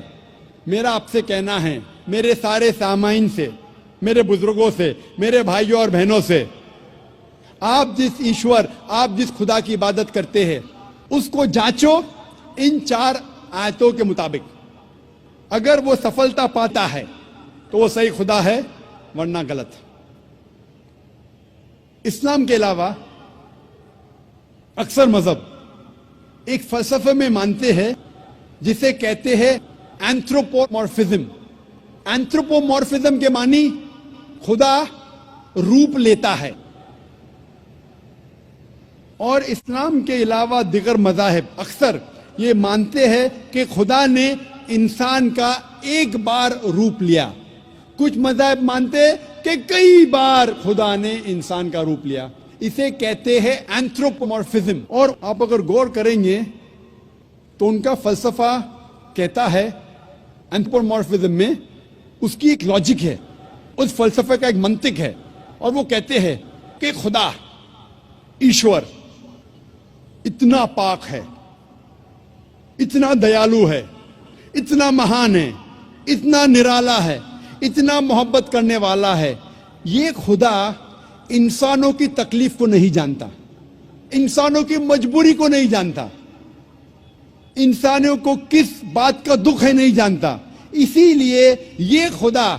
S2: میرا آپ سے کہنا ہے، میرے سارے سامعین سے، میرے بزرگوں سے، میرے بھائیوں اور بہنوں سے، آپ جس ایشور، آپ جس خدا کی عبادت کرتے ہیں، اس کو جانچو ان 4 آیتوں کے مطابق. اگر وہ سفلتا پاتا ہے تو وہ صحیح خدا ہے، ورنہ غلط. اسلام کے علاوہ اکثر مذہب ایک فلسفے میں مانتے ہیں جسے کہتے ہیں اینتھروپومورفزم. اینتھروپومورفزم کے معنی خدا روپ لیتا ہے. اور اسلام کے علاوہ دیگر مذاہب اکثر یہ مانتے ہیں کہ خدا نے انسان کا ایک بار روپ لیا. کچھ مذاہب مانتے ہیں کہ کئی بار خدا نے انسان کا روپ لیا. اسے کہتے ہیں اینتھروپومورفزم. اور آپ اگر غور کریں گے تو ان کا فلسفہ کہتا ہے، اینتھروپومورفزم میں اس کی ایک لاجک ہے، اس فلسفے کا ایک منطق ہے، اور وہ کہتے ہیں کہ خدا، ایشور اتنا پاک ہے، اتنا دیالو ہے، اتنا مہان ہے، اتنا نرالا ہے، اتنا محبت کرنے والا ہے. یہ خدا انسانوں کی تکلیف کو نہیں جانتا، انسانوں کی مجبوری کو نہیں جانتا، انسانوں کو کس بات کا دکھ ہے نہیں جانتا. اسی لیے یہ خدا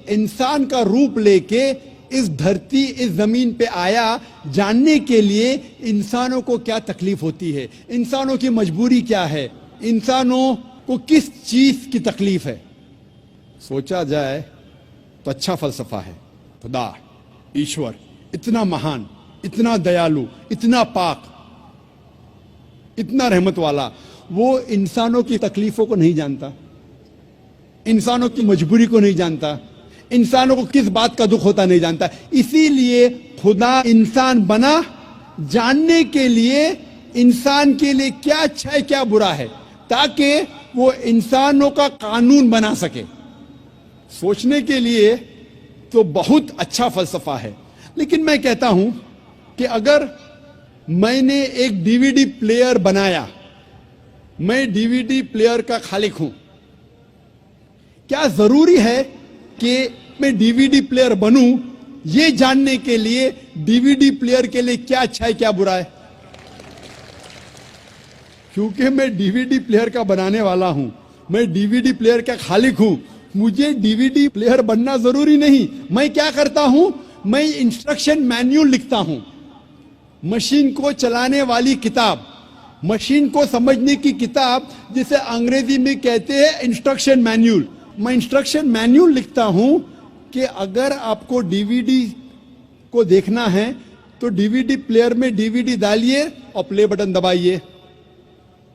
S2: انسان کا روپ لے کے اس دھرتی، اس زمین پہ آیا، جاننے کے لیے انسانوں کو کیا تکلیف ہوتی ہے، انسانوں کی مجبوری کیا ہے، انسانوں کو کس چیز کی تکلیف ہے. سوچا جائے تو اچھا فلسفہ ہے. خدا، ایشور اتنا مہان، اتنا دیالو، اتنا پاک، اتنا رحمت والا، وہ انسانوں کی تکلیفوں کو نہیں جانتا، انسانوں کی مجبوری کو نہیں جانتا، انسانوں کو کس بات کا دکھ ہوتا نہیں جانتا. اسی لیے خدا انسان بنا جاننے کے لیے انسان کے لیے کیا اچھا ہے کیا برا ہے، تاکہ وہ انسانوں کا قانون بنا سکے. سوچنے کے لیے تو بہت اچھا فلسفہ ہے. لیکن میں کہتا ہوں کہ اگر میں نے ایک ڈی وی ڈی پلیئر بنایا، میں ڈی وی ڈی پلیئر کا خالق ہوں، کیا ضروری ہے کہ میں ڈی وی ڈی پلیئر بنوں یہ جاننے کے لیے ڈی وی ڈی پلیئر کے لیے کیا اچھا ہے کیا برا ہے؟ کیونکہ میں ڈی وی ڈی پلیئر کا بنانے والا ہوں، میں ڈی وی ڈی پلیئر کا خالق ہوں، مجھے ڈی وی ڈی پلیئر بننا ضروری نہیں. میں کیا کرتا ہوں؟ میں انسٹرکشن مینیول لکھتا ہوں، مشین کو چلانے والی کتاب، مشین کو سمجھنے کی کتاب، جسے انگریزی میں کہتے ہیں انسٹرکشن مینیول. میں انسٹرکشن مینیول لکھتا ہوں کہ اگر آپ کو ڈی وی ڈی کو دیکھنا ہے تو ڈی وی ڈی پلیئر میں ڈی وی ڈی ڈالیے اور پلے بٹن دبائیے.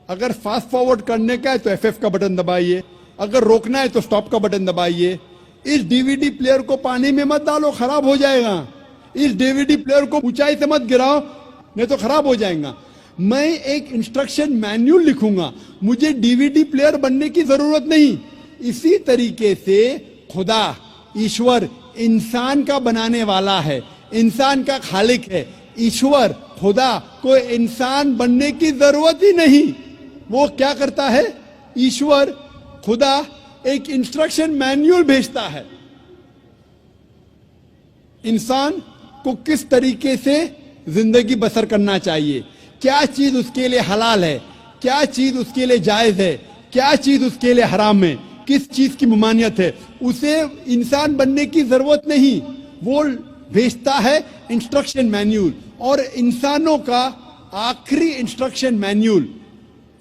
S2: اگر فاسٹ فارورڈ کرنے کا ہے تو ایف کا بٹن دبائیے، اگر روکنا ہے تو سٹاپ کا بٹن دبائیے. اس ڈی وی ڈی پلیئر کو پانی میں مت ڈالو، خراب ہو جائے گا. اس ڈی وی ڈی پلیئر کو اونچائی سے مت گراؤ، نہیں تو خراب ہو جائے گا. میں ایک انسٹرکشن مینیول لکھوں گا، مجھے ڈی وی ڈی پلیئر بننے کی ضرورت نہیں. اسی طریقے سے خدا، ایشور انسان کا بنانے والا ہے، انسان کا خالق ہے. ایشور خدا کو انسان بننے کی ضرورت ہی نہیں. وہ کیا کرتا ہے؟ ایشور خدا ایک انسٹرکشن مینیول بھیجتا ہے انسان کو کس طریقے سے زندگی بسر کرنا چاہیے، کیا چیز اس کے لیے حلال ہے، کیا چیز اس کے لیے جائز ہے، کیا چیز اس کے لیے حرام ہے، کس چیز کی ممانعت ہے. اسے انسان بننے کی ضرورت نہیں، وہ بھیجتا ہے انسٹرکشن مینیول. اور انسانوں کا آخری instruction manual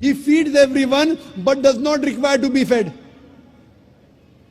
S2: He feeds everyone but does not require to be fed.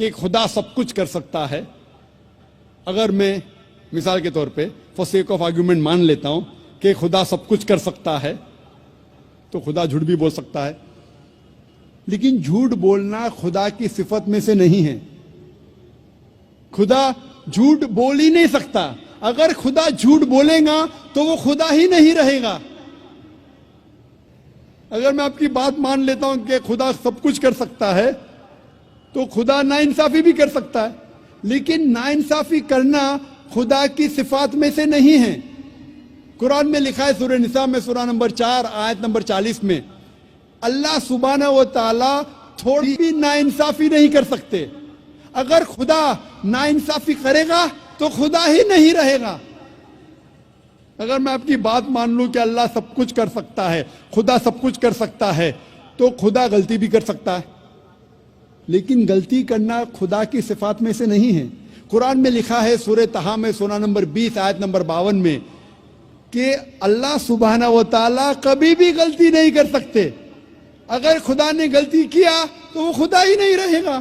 S2: کہ خدا سب کچھ کر سکتا ہے. اگر میں مثال کے طور پہ فار سیک آف آرگیومنٹ مان لیتا ہوں کہ خدا سب کچھ کر سکتا ہے تو خدا جھوٹ بھی بول سکتا ہے. لیکن جھوٹ بولنا خدا کی صفت میں سے نہیں ہے. خدا جھوٹ بول ہی نہیں سکتا. اگر خدا جھوٹ بولے گا تو وہ خدا ہی نہیں رہے گا. اگر میں آپ کی بات مان لیتا ہوں کہ خدا سب کچھ کر سکتا ہے تو خدا ناانصافی بھی کر سکتا ہے. لیکن ناانصافی کرنا خدا کی صفات میں سے نہیں ہے. قرآن میں لکھا ہے سورہ نساء میں سورہ نمبر 4 آیت نمبر 40 میں اللہ سبحانہ و تعالی تھوڑی بھی ناانصافی نہیں کر سکتے. اگر خدا ناانصافی کرے گا تو خدا ہی نہیں رہے گا. اگر میں آپ کی بات مان لوں کہ اللہ سب کچھ کر سکتا ہے, خدا سب کچھ کر سکتا ہے, تو خدا غلطی بھی کر سکتا ہے. لیکن غلطی کرنا خدا کی صفات میں سے نہیں ہے. قرآن میں لکھا ہے سورہ طہ میں سورہ نمبر 20 آیت نمبر 52 میں کہ اللہ سبحانہ و تعالیٰ کبھی بھی غلطی نہیں کر سکتے. اگر خدا نے غلطی کیا تو وہ خدا ہی نہیں رہے گا.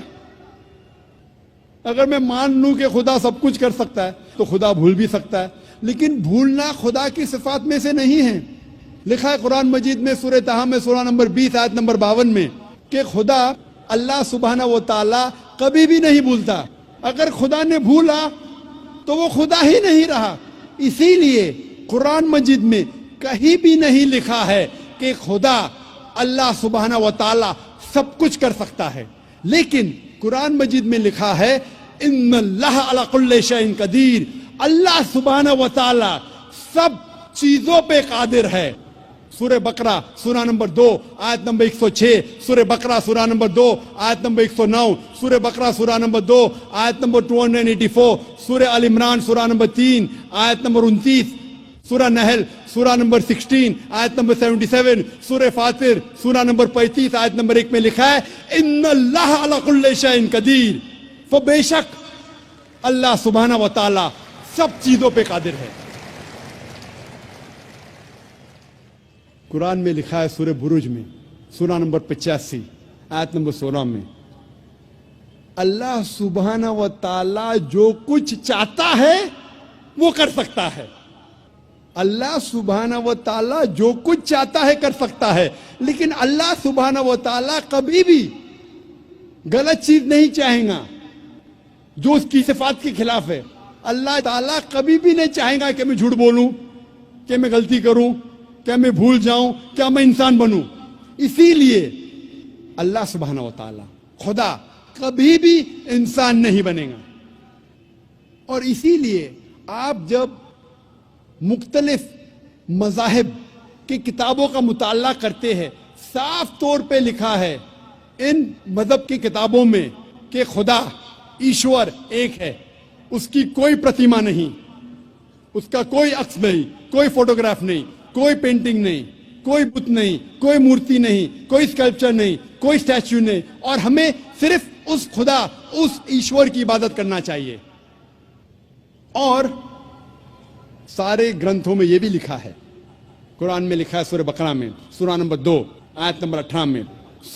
S2: اگر میں مان لوں کہ خدا سب کچھ کر سکتا ہے تو خدا بھول بھی سکتا ہے. لیکن بھولنا خدا کی صفات میں سے نہیں ہے. لکھا ہے قرآن مجید میں سورہ طہ میں سورہ نمبر 20 آیت نمبر 52 میں کہ خدا اللہ سبحانہ و تعالیٰ کبھی بھی نہیں بھولتا. اگر خدا نے بھولا تو وہ خدا ہی نہیں رہا. اسی لیے قرآن مجید میں کہیں بھی نہیں لکھا ہے کہ خدا اللہ سبحانہ و تعالیٰ سب کچھ کر سکتا ہے. لیکن قرآن مجید میں لکھا ہے ان اللہ علی کل شیء قدیر, اللہ سبحانہ و تعالیٰ سب چیزوں پہ قادر ہے. سورہ بقرہ سورہ نمبر 2 آیت نمبر 106, سورہ بقرہ سورہ نمبر 2 آیت نمبر 109, سورہ بقرہ سورہ نمبر 2 آیت نمبر 284, سورہ آل عمران سورہ نمبر 3 آیت نمبر 29, سورہ نحل سورہ نمبر 16 آیت نمبر 77, سورہ فاطر سورہ نمبر 35 آیت نمبر 1 میں لکھا ہے ان اللہ علی کل شیء قدیر. تو بے شک اللہ سبحانہ و تعالی سب چیزوں پہ قادر ہے. قرآن میں لکھا ہے سورہ بروج میں سورہ نمبر 85 آیت نمبر 16 میں اللہ سبحانہ و تعالی جو کچھ چاہتا ہے وہ کر سکتا ہے. اللہ سبحانہ و تعالی جو کچھ چاہتا ہے کر سکتا ہے. لیکن اللہ سبحانہ و تعالی کبھی بھی غلط چیز نہیں چاہیں گا جو اس کی صفات کے خلاف ہے. اللہ تعالیٰ کبھی بھی نہیں چاہیں گا کہ میں جھوٹ بولوں, کہ میں غلطی کروں, کہ میں بھول جاؤں, کیا میں انسان بنوں. اسی لیے اللہ سبحانہ و تعالیٰ خدا کبھی بھی انسان نہیں بنے گا. اور اسی لیے آپ جب مختلف مذاہب کی کتابوں کا مطالعہ کرتے ہیں, صاف طور پہ لکھا ہے ان مذہب کی کتابوں میں کہ خدا ایشور ایک ہے, اس کی کوئی پرتیما نہیں, اس کا کوئی عکس نہیں, کوئی فوٹوگراف نہیں, کوئی پینٹنگ نہیں, کوئی بت نہیں, کوئی مورتی نہیں, کوئی اسکلپچر نہیں, کوئی اسٹیچو نہیں. اور ہمیں صرف اس خدا, اس ایشور کی عبادت کرنا چاہیے. اور سارے گرنتھوں میں یہ بھی لکھا ہے, قرآن میں لکھا ہے سورہ بقرہ میں سورہ نمبر 2 آیت نمبر 18 میں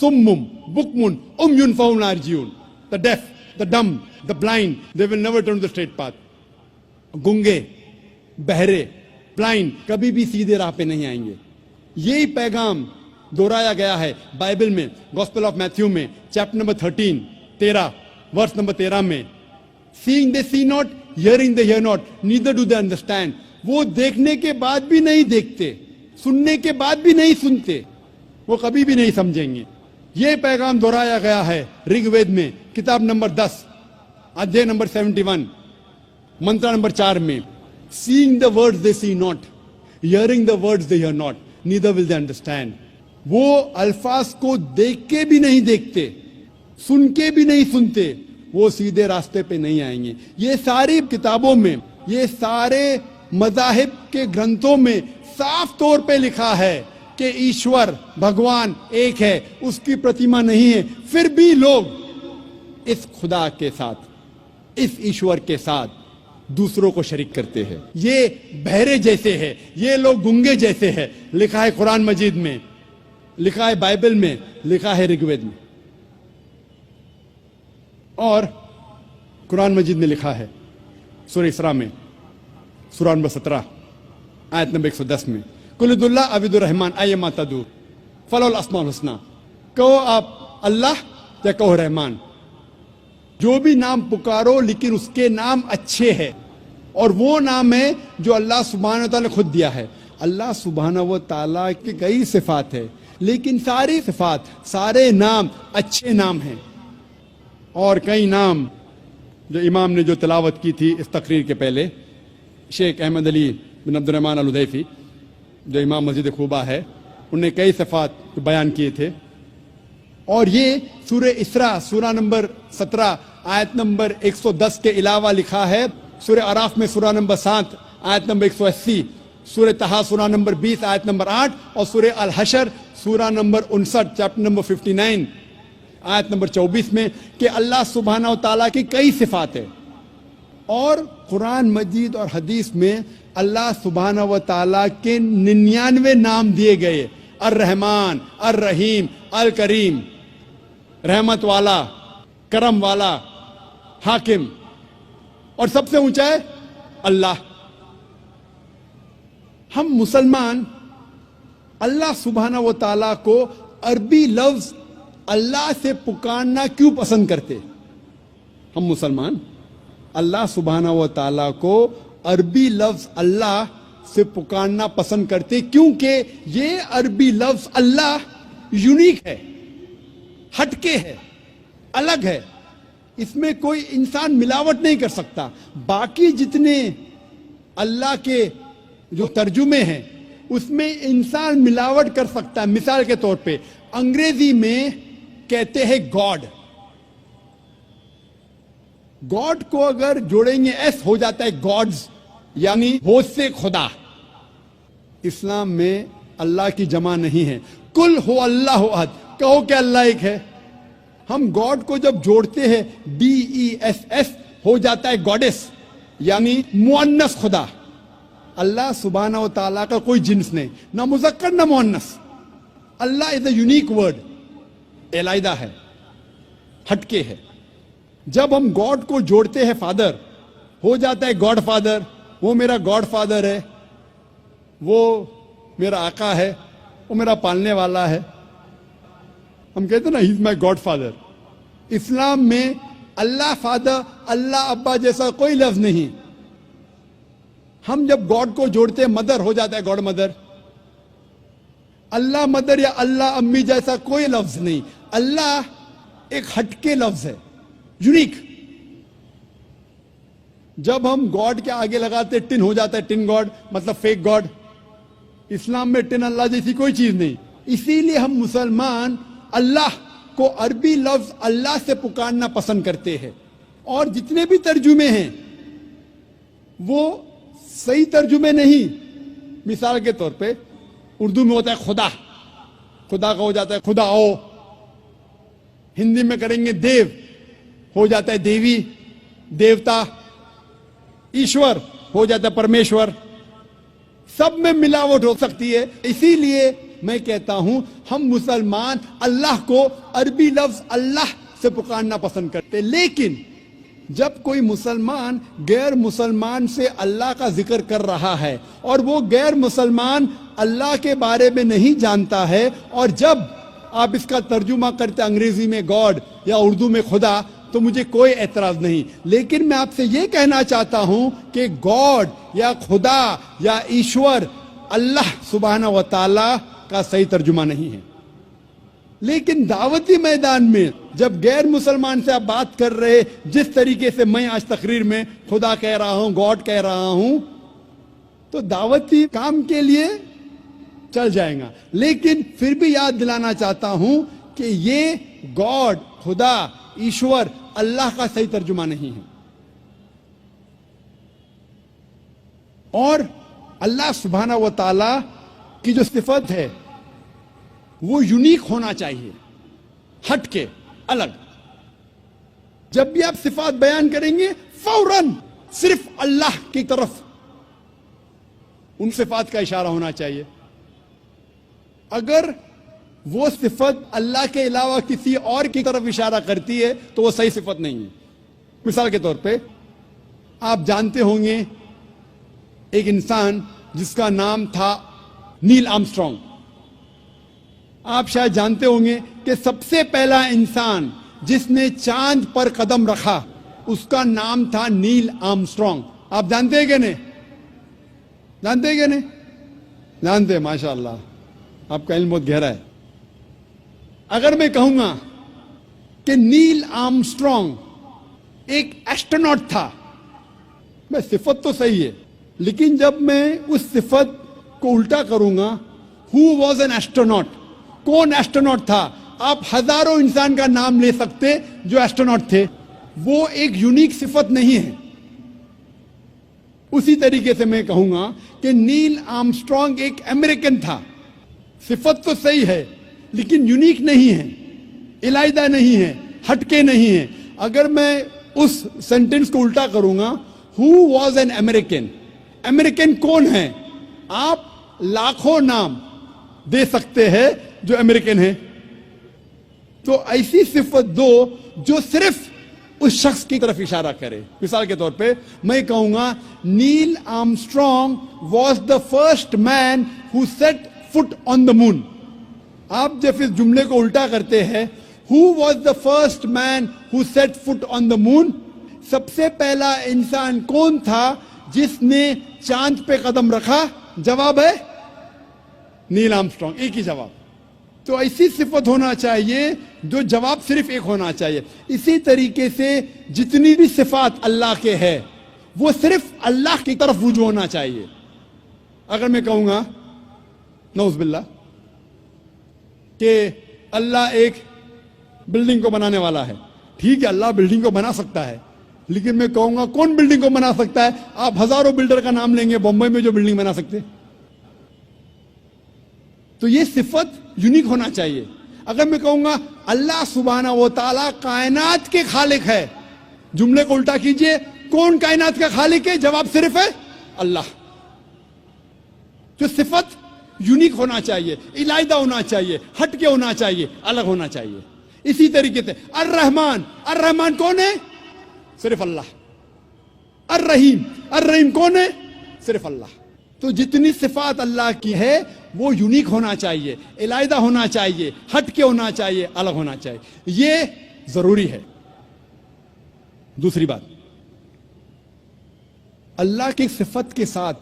S2: سمم بکمن عمیٌ فہم لا یرجعون, the deaf, the dumb, the blind, they will never turn to the straight path. گنگے, بہرے, بلائنڈ کبھی بھی سیدھے راہ پہ نہیں آئیں گے. یہی پیغام دہرایا گیا ہے بائبل میں گوسپل آف میتھیو میں چیپٹر نمبر 13 ورس نمبر 13 میں seeing they see not, hearing they hear not, neither do they understand. وہ دیکھنے کے بعد بھی نہیں دیکھتے, سننے کے بعد بھی نہیں سنتے, وہ کبھی بھی نہیں سمجھیں گے. یہ پیغام دہرایا گیا ہے رگ وید میں کتاب نمبر 10 ادھیے نمبر 71 منترا نمبر 4 میں seeing the words they see not, hearing the words they hear not, neither will they understand. وہ الفاظ کو دیکھ کے بھی نہیں دیکھتے, سن کے بھی نہیں سنتے, وہ سیدھے راستے پہ نہیں آئیں گے. یہ ساری کتابوں میں, یہ سارے مذاہب کے گرنتھوں میں صاف طور پہ لکھا ہے کہ ایشور بھگوان ایک ہے, اس کی پرتیما نہیں ہے. پھر بھی لوگ اس خدا کے ساتھ, اس ایشور کے ساتھ دوسروں کو شریک کرتے ہیں. یہ بہرے جیسے ہے, یہ لوگ گنگے جیسے ہے. لکھا ہے قرآن مجید میں, لکھا ہے بائبل میں, لکھا ہے رگ وید میں. اور قرآن مجید میں لکھا ہے سورہ اسراء میں سورہ نمبر 17 آیت نمبر 110 میں قل ادعوا اللہ او ادعوا الرحمن ایما تدعوا فلہ الاسماء الحسنی، کہو آپ اللہ یا کہو رحمان، جو بھی نام پکارو لیکن اس کے نام اچھے ہیں، اور وہ نام ہے جو اللہ سبحانہ و تعالیٰ نے خود دیا ہے۔ اللہ سبحانہ و تعالیٰ کی کئی صفات ہے، لیکن ساری صفات، سارے نام اچھے نام ہیں۔ اور کئی نام جو امام نے جو تلاوت کی تھی اس تقریر کے پہلے، شیخ احمد علی بن عبد الرحمن الحذیفی جو امام مسجد خوبہ ہے، انہوں نے کئی صفات بیان کیے تھے، اور یہ سورہ اسراء سورہ نمبر 17 آیت نمبر 110 کے علاوہ لکھا ہے سورہ اعراف میں سورہ نمبر 7 آیت نمبر 180، سورہ طٰہٰ سورہ نمبر 20 آیت نمبر 8، اور سورہ الحشر سورہ نمبر 59 چیپٹر نمبر 59 آیت نمبر 24 میں کہ اللہ سبحانہ و تعالیٰ کی کئی صفات ہیں۔ اور قرآن مجید اور حدیث میں اللہ سبحانہ و تعالیٰ کے 99 نام دیے گئے، الرحمن، الرحیم، الکریم، رحمت والا، کرم والا، حاکم، اور سب سے اونچا ہے اللہ۔ ہم مسلمان اللہ سبحانہ و تعالیٰ کو عربی لفظ اللہ سے پکارنا کیوں پسند کرتے؟ ہم مسلمان اللہ سبحانہ و تعالیٰ کو عربی لفظ اللہ سے پکارنا پسند کرتے کیونکہ یہ عربی لفظ اللہ یونیک ہے، ہٹ کے ہے، الگ ہے، اس میں کوئی انسان ملاوٹ نہیں کر سکتا۔ باقی جتنے اللہ کے جو ترجمے ہیں اس میں انسان ملاوٹ کر سکتا ہے۔ مثال کے طور پہ انگریزی میں کہتے ہیں گاڈ، گاڈ کو اگر جوڑیں گے ایس ہو جاتا ہے گاڈز، یعنی ہوش سے خدا۔ اسلام میں اللہ کی جمع نہیں ہے، کل ہو اللہ احد، کہو کہ اللہ ایک ہے۔ ہم گاڈ کو جب جوڑتے ہیں DESS ہو جاتا ہے گاڈس، یعنی مؤنث خدا۔ اللہ سبحانہ و تعالیٰ کا کوئی جنس نہیں، نہ مذکر نہ مؤنث۔ اللہ از اے یونیک ورڈ، علیحدہ ہے، ہٹ کے ہے۔ جب ہم گاڈ کو جوڑتے ہیں فادر، ہو جاتا ہے گاڈ فادر، وہ میرا گاڈ فادر ہے، وہ میرا آقا ہے، وہ میرا پالنے والا ہے۔ ہم کہتے ہیں نا ہی از مائی گاڈ فادر۔ اسلام میں اللہ فادر، اللہ ابا جیسا کوئی لفظ نہیں۔ ہم جب گاڈ کو جوڑتے ہیں مدر ہو جاتا ہے گاڈ مدر۔ اللہ مدر یا اللہ امی جیسا کوئی لفظ نہیں۔ اللہ ایک ہٹ کے لفظ ہے، یونیک۔ جب ہم گاڈ کے آگے لگاتے ٹن ہو جاتا ہے ٹن گاڈ، مطلب فیک گاڈ۔ اسلام میں ٹن اللہ جیسی کوئی چیز نہیں۔ اسی لیے ہم مسلمان اللہ کو عربی لفظ اللہ سے پکارنا پسند کرتے ہیں، اور جتنے بھی ترجمے ہیں وہ صحیح ترجمے نہیں۔ مثال کے طور پہ اردو میں ہوتا ہے خدا، خدا کا ہو جاتا ہے خدا او۔ ہندی میں کریں گے دیو، ہو جاتا ہے دیوی، دیوتا۔ ایشور ہو جاتا ہے پرمیشور۔ سب میں ملاوٹ ہو سکتی ہے۔ اسی لیے میں کہتا ہوں ہم مسلمان اللہ کو عربی لفظ اللہ سے پکارنا پسند کرتے، لیکن جب کوئی مسلمان غیر مسلمان سے اللہ کا ذکر کر رہا ہے اور وہ غیر مسلمان اللہ کے بارے میں نہیں جانتا ہے، اور جب آپ اس کا ترجمہ کرتے انگریزی میں گاڈ یا اردو میں خدا، تو مجھے کوئی اعتراض نہیں۔ لیکن میں آپ سے یہ کہنا چاہتا ہوں کہ گاڈ یا خدا یا ایشور اللہ سبحانہ و تعالی کا صحیح ترجمہ نہیں ہے۔ لیکن دعوتی میدان میں جب غیر مسلمان سے آپ بات کر رہے، جس طریقے سے میں آج تقریر میں خدا کہہ رہا ہوں، گاڈ کہہ رہا ہوں، تو دعوتی کام کے لیے چل جائے گا۔ لیکن پھر بھی یاد دلانا چاہتا ہوں کہ یہ گاڈ، خدا، ایشور اللہ کا صحیح ترجمہ نہیں ہے۔ اور اللہ سبحانہ و تعالی کی جو صفت ہے وہ یونیک ہونا چاہیے، ہٹ کے، الگ۔ جب بھی آپ صفات بیان کریں گے فوراً صرف اللہ کی طرف ان صفات کا اشارہ ہونا چاہیے۔ اگر وہ صفت اللہ کے علاوہ کسی اور کی طرف اشارہ کرتی ہے تو وہ صحیح صفت نہیں ہے. مثال کے طور پہ آپ جانتے ہوں گے ایک انسان جس کا نام تھا نیل آرمسٹرانگ. آپ شاید جانتے ہوں گے کہ سب سے پہلا انسان جس نے چاند پر قدم رکھا اس کا نام تھا نیل آرمسٹرانگ. آپ جانتے ہیں کہ نہیں؟ جانتے ہیں کہ نہیں؟ جانتے ہیں. ماشاء اللہ آپ کا علم بہت گہرا ہے. اگر میں کہوں گا کہ نیل آرمسٹرانگ ایک ایسٹروناٹ تھا، میں صفت تو صحیح ہے لیکن جب میں اس صفت کو الٹا کروں گا، who was an astronaut، کون ایسٹروناٹ تھا؟ آپ ہزاروں انسان کا نام لے سکتے جو ایسٹروناٹ تھے، وہ ایک یونیک صفت نہیں ہے. اسی طریقے سے میں کہوں گا کہ نیل آرمسٹرانگ ایک امریکن تھا، صفت تو صحیح ہے لیکن یونیک نہیں ہے، علیحدہ نہیں ہے، ہٹ کے نہیں ہے. اگر میں اس سینٹنس کو الٹا کروں گا، who was an American، American کون ہے؟ آپ لاکھوں نام دے سکتے ہیں جو امریکن ہیں. تو ایسی صفت دو جو صرف اس شخص کی طرف اشارہ کرے. مثال کے طور پہ میں کہوں گا Neil Armstrong was the first man who set foot on the moon. آپ جب اس جملے کو الٹا کرتے ہیں who was the first man who set foot on the moon، سب سے پہلا انسان کون تھا جس نے چاند پہ قدم رکھا؟ جواب ہے نیل آرمسٹرانگ. ایک ہی جواب. تو ایسی صفت ہونا چاہیے جو جواب صرف ایک ہونا چاہیے. اسی طریقے سے جتنی بھی صفات اللہ کے ہے وہ صرف اللہ کی طرف رجوع ہونا چاہیے. اگر میں کہوں گا نعوذ باللہ کہ اللہ ایک بلڈنگ کو بنانے والا ہے، ٹھیک ہے اللہ بلڈنگ کو بنا سکتا ہے لیکن میں کہوں گا کون بلڈنگ کو بنا سکتا ہے؟ آپ ہزاروں بلڈر کا نام لیں گے بمبئی میں جو بلڈنگ بنا سکتے. تو یہ صفت یونیک ہونا چاہیے. اگر میں کہوں گا اللہ سبحانہ و تعالیٰ کائنات کے خالق ہے، جملے کو الٹا کیجئے، کون کائنات کا خالق ہے؟ جواب صرف ہے اللہ. جو صفت یونیک ہونا چاہیے، علیحدہ ہونا چاہیے، ہٹ کے ہونا چاہیے، الگ ہونا چاہیے. اسی طریقے سے الرحمن، الرحمن کون ہے؟ صرف اللہ. الرحیم، الرحیم کون ہے؟ صرف اللہ. تو جتنی صفات اللہ کی ہے وہ یونیک ہونا چاہیے، علیحدہ ہونا چاہیے، ہٹ کے ہونا چاہیے، الگ ہونا چاہیے. یہ ضروری ہے. دوسری بات، اللہ کی صفت کے ساتھ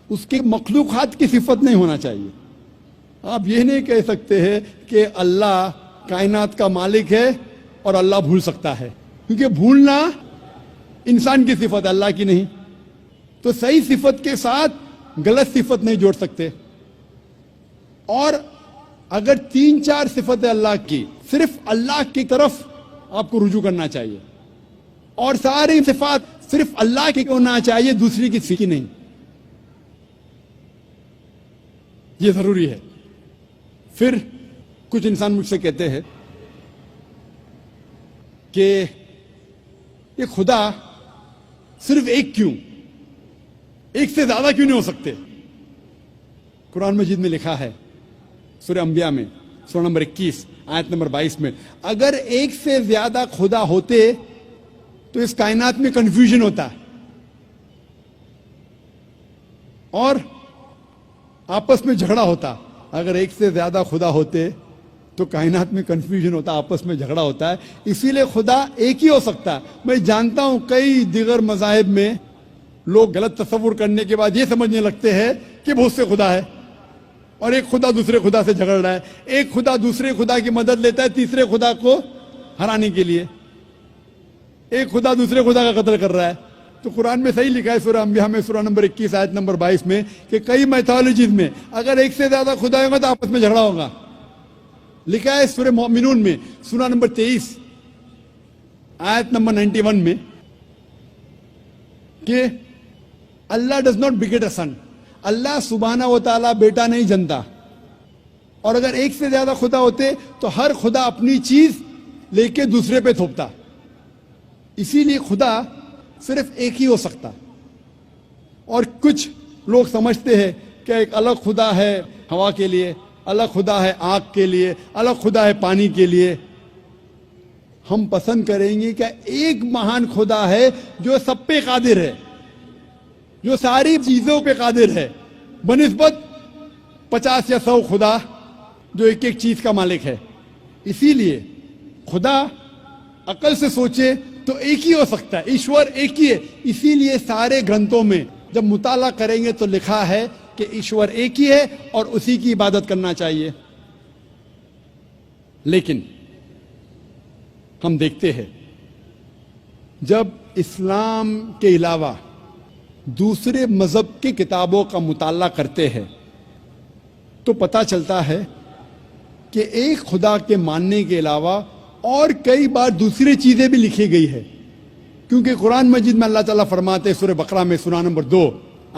S2: اس کے مخلوقات کی صفت نہیں ہونا چاہیے. آپ یہ نہیں کہہ سکتے ہیں کہ اللہ کائنات کا مالک ہے اور اللہ بھول سکتا ہے، کیونکہ بھولنا انسان کی صفت ہے، اللہ کی نہیں. تو صحیح صفت کے ساتھ غلط صفت نہیں جوڑ سکتے. اور اگر 3-4 صفتیں اللہ کی، صرف اللہ کی طرف آپ کو رجوع کرنا چاہیے اور ساری صفات صرف اللہ کی ہونا چاہیے، دوسری کی کسی نہیں. یہ ضروری ہے. پھر کچھ انسان مجھ سے کہتے ہیں کہ یہ خدا صرف ایک کیوں، ایک سے زیادہ کیوں نہیں ہو سکتے؟ قرآن مجید میں لکھا ہے سورہ انبیاء میں سورہ نمبر 21 آیت نمبر 22 میں، اگر ایک سے زیادہ خدا ہوتے تو اس کائنات میں کنفیوژن ہوتا اور آپس میں جھگڑا ہوتا. اگر ایک سے زیادہ خدا ہوتے تو کائنات میں کنفیوژن ہوتا، آپس میں جھگڑا ہوتا ہے. اسی لیے خدا ایک ہی ہو سکتا ہے. میں جانتا ہوں کئی دیگر مذاہب میں لوگ غلط تصور کرنے کے بعد یہ سمجھنے لگتے ہیں کہ بہت سے خدا ہے اور ایک خدا دوسرے خدا سے جھگڑ رہا ہے، ایک خدا دوسرے خدا کی مدد لیتا ہے تیسرے خدا کو ہرانے کے لیے، ایک خدا دوسرے خدا کا قتل کر رہا ہے. تو قرآن میں صحیح لکھا ہے سورہ انبیاء میں سورہ نمبر 21 آیت نمبر 22 میں کہ کئی میتھالوجیز میں اگر ایک سے زیادہ خدا ہوگا تو آپس میں جھگڑا ہوگا. لکھا ہے سورہ مومنون میں سورہ نمبر 23 آیت نمبر 91 میں کہ اللہ ڈز ناٹ بیگٹ اے سن، اللہ سبحانہ و تعالیٰ بیٹا نہیں جنتا. اور اگر ایک سے زیادہ خدا ہوتے تو ہر خدا اپنی چیز لے کے دوسرے پہ تھوپتا. اسی لیے خدا صرف ایک ہی ہو سکتا. اور کچھ لوگ سمجھتے ہیں کہ ایک الگ خدا ہے ہوا کے لیے، الگ خدا ہے آگ کے لیے، الگ خدا ہے پانی کے لیے. ہم پسند کریں گے کہ ایک مہان خدا ہے جو سب پہ قادر ہے، جو ساری چیزوں پہ قادر ہے، بنسبت 50 یا 100 خدا جو ایک ایک چیز کا مالک ہے. اسی لیے خدا عقل سے سوچے تو ایک ہی ہو سکتا ہے، ایشور ایک ہی ہے. اسی لیے سارے گرنتھوں میں جب مطالعہ کریں گے تو لکھا ہے کہ ایشور ایک ہی ہے اور اسی کی عبادت کرنا چاہیے. لیکن ہم دیکھتے ہیں جب اسلام کے علاوہ دوسرے مذہب کی کتابوں کا مطالعہ کرتے ہیں تو پتہ چلتا ہے کہ ایک خدا کے ماننے کے علاوہ اور کئی بار دوسری چیزیں بھی لکھی گئی ہے. کیونکہ قرآن مجید میں اللہ تعالیٰ فرماتے ہیں سورہ بقرہ میں سورہ نمبر 2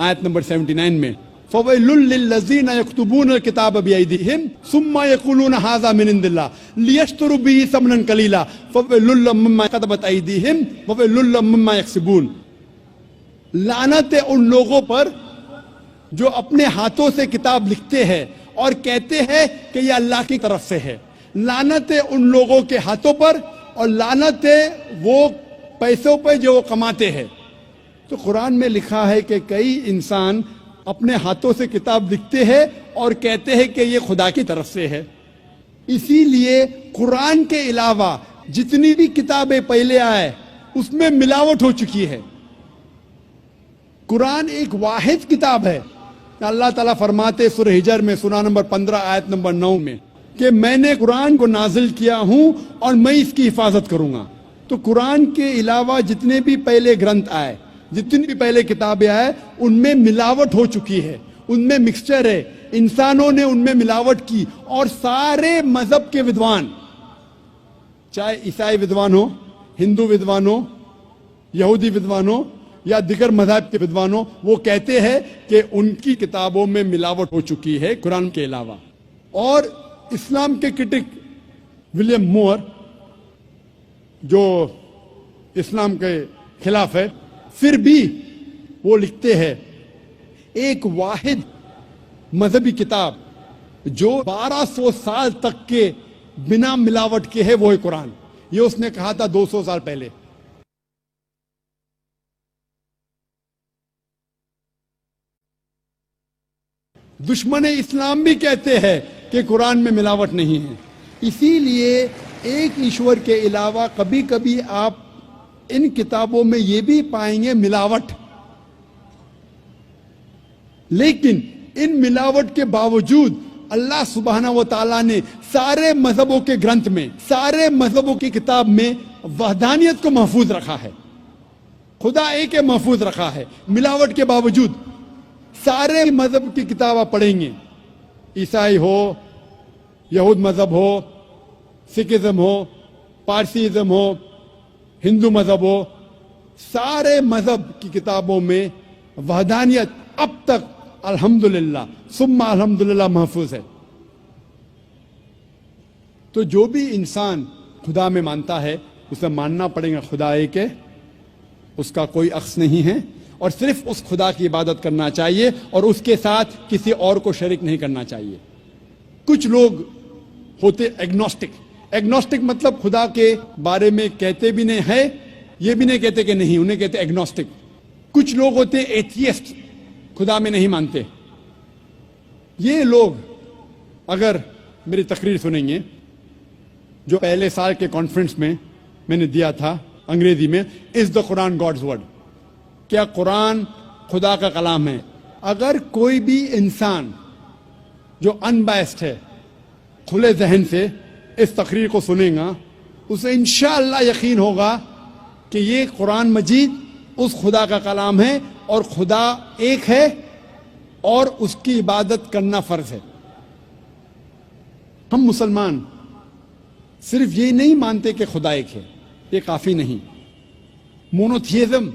S2: آیت نمبر 79 میں فَوَيْلٌ لِّلَّذِينَ يَكْتُبُونَ الْكِتَابَ بِأَيْدِيهِمْ ثُمَّ يَقُولُونَ هَٰذَا مِنْ عِندِ اللَّهِ لِيَشْتَرُوا بِهِ ثَمَنًا قَلِيلًا فَوَيْلٌ لَّهُم مِّمَّا كَتَبَتْ أَيْدِيهِمْ وَوَيْلٌ لَّهُم مِّمَّا يَكْسِبُونَ. لعنت ہے ان لوگوں پر جو اپنے ہاتھوں سے کتاب لکھتے ہیں اور کہتے ہیں کہ یہ اللہ کی طرف سے ہے. لعنت ہے ان لوگوں کے ہاتھوں پر اور لعنت ہے وہ پیسوں پہ جو وہ کماتے ہیں. تو قرآن میں لکھا ہے کہ کئی انسان اپنے ہاتھوں سے کتاب لکھتے ہیں اور کہتے ہیں کہ یہ خدا کی طرف سے ہے. اسی لیے قرآن کے علاوہ جتنی بھی کتابیں پہلے آئے اس میں ملاوٹ ہو چکی ہے. قرآن ایک واحد کتاب ہے. اللہ تعالیٰ فرماتے سورہ ہجر میں سورہ نمبر 15 آیت نمبر 9 میں کہ میں نے قرآن کو نازل کیا ہوں اور میں اس کی حفاظت کروں گا. تو قرآن کے علاوہ جتنے بھی پہلے گرنتھ آئے، جتنی بھی پہلے کتابیں آئے، ان میں ملاوٹ ہو چکی ہے، ان میں مکسچر ہے. انسانوں نے ان میں ملاوٹ کی اور سارے مذہب کے ودوان، چاہے عیسائی ودوان ہو، ہندو ودوان ہو، یہودی ودوان ہو یا دیگر مذہب کے ودوان ہو، وہ کہتے ہیں کہ ان کی کتابوں میں ملاوٹ ہو چکی ہے قرآن کے علاوہ. اور اسلام کے کرٹک ولیم مور جو اسلام کے خلاف ہے، پھر بھی وہ لکھتے ہیں ایک واحد مذہبی کتاب جو 1200 سال تک کے بنا ملاوٹ کے ہے وہ ہے قرآن. یہ اس نے کہا تھا 200 سال پہلے. دشمن اسلام بھی کہتے ہیں کہ قرآن میں ملاوٹ نہیں ہے. اسی لیے ایک ایشور کے علاوہ کبھی کبھی آپ ان کتابوں میں یہ بھی پائیں گے ملاوٹ. لیکن ان ملاوٹ کے باوجود اللہ سبحانہ و تعالیٰ نے سارے مذہبوں کے گرنتھ میں، سارے مذہبوں کی کتاب میں وحدانیت کو محفوظ رکھا ہے. خدا ایک ہے محفوظ رکھا ہے ملاوٹ کے باوجود. سارے مذہب کی کتاب آپ پڑھیں گے، عیسائی ہو، یہود مذہب ہو، سکھزم ہو، پارسیزم ہو، ہندو مذہب ہو، سارے مذہب کی کتابوں میں وحدانیت اب تک الحمدللہ ثم الحمدللہ محفوظ ہے. تو جو بھی انسان خدا میں مانتا ہے اسے ماننا پڑے گا خدا ایک ہے، اس کا کوئی عکس نہیں ہے، اور صرف اس خدا کی عبادت کرنا چاہیے اور اس کے ساتھ کسی اور کو شریک نہیں کرنا چاہیے. کچھ لوگ ہوتے ایگنوسٹک. ایگنوسٹک مطلب خدا کے بارے میں کہتے بھی نہیں ہے، یہ بھی نہیں کہتے کہ نہیں، انہیں کہتے ایگنوسٹک. کچھ لوگ ہوتے ایتھیسٹ، خدا میں نہیں مانتے. یہ لوگ اگر میری تقریر سنیں گے جو پہلے سال کے کانفرنس میں نے دیا تھا انگریزی میں، از دا قرآن گاڈز ورڈ، کیا قرآن خدا کا کلام ہے؟ اگر کوئی بھی انسان جو ان بائسڈ ہے، کھلے ذہن سے اس تقریر کو سنیں گا، اسے انشاءاللہ یقین ہوگا کہ یہ قرآن مجید اس خدا کا کلام ہے اور خدا ایک ہے اور اس کی عبادت کرنا فرض ہے. ہم مسلمان صرف یہ نہیں مانتے کہ خدا ایک ہے، یہ کافی نہیں. مونوتھیزم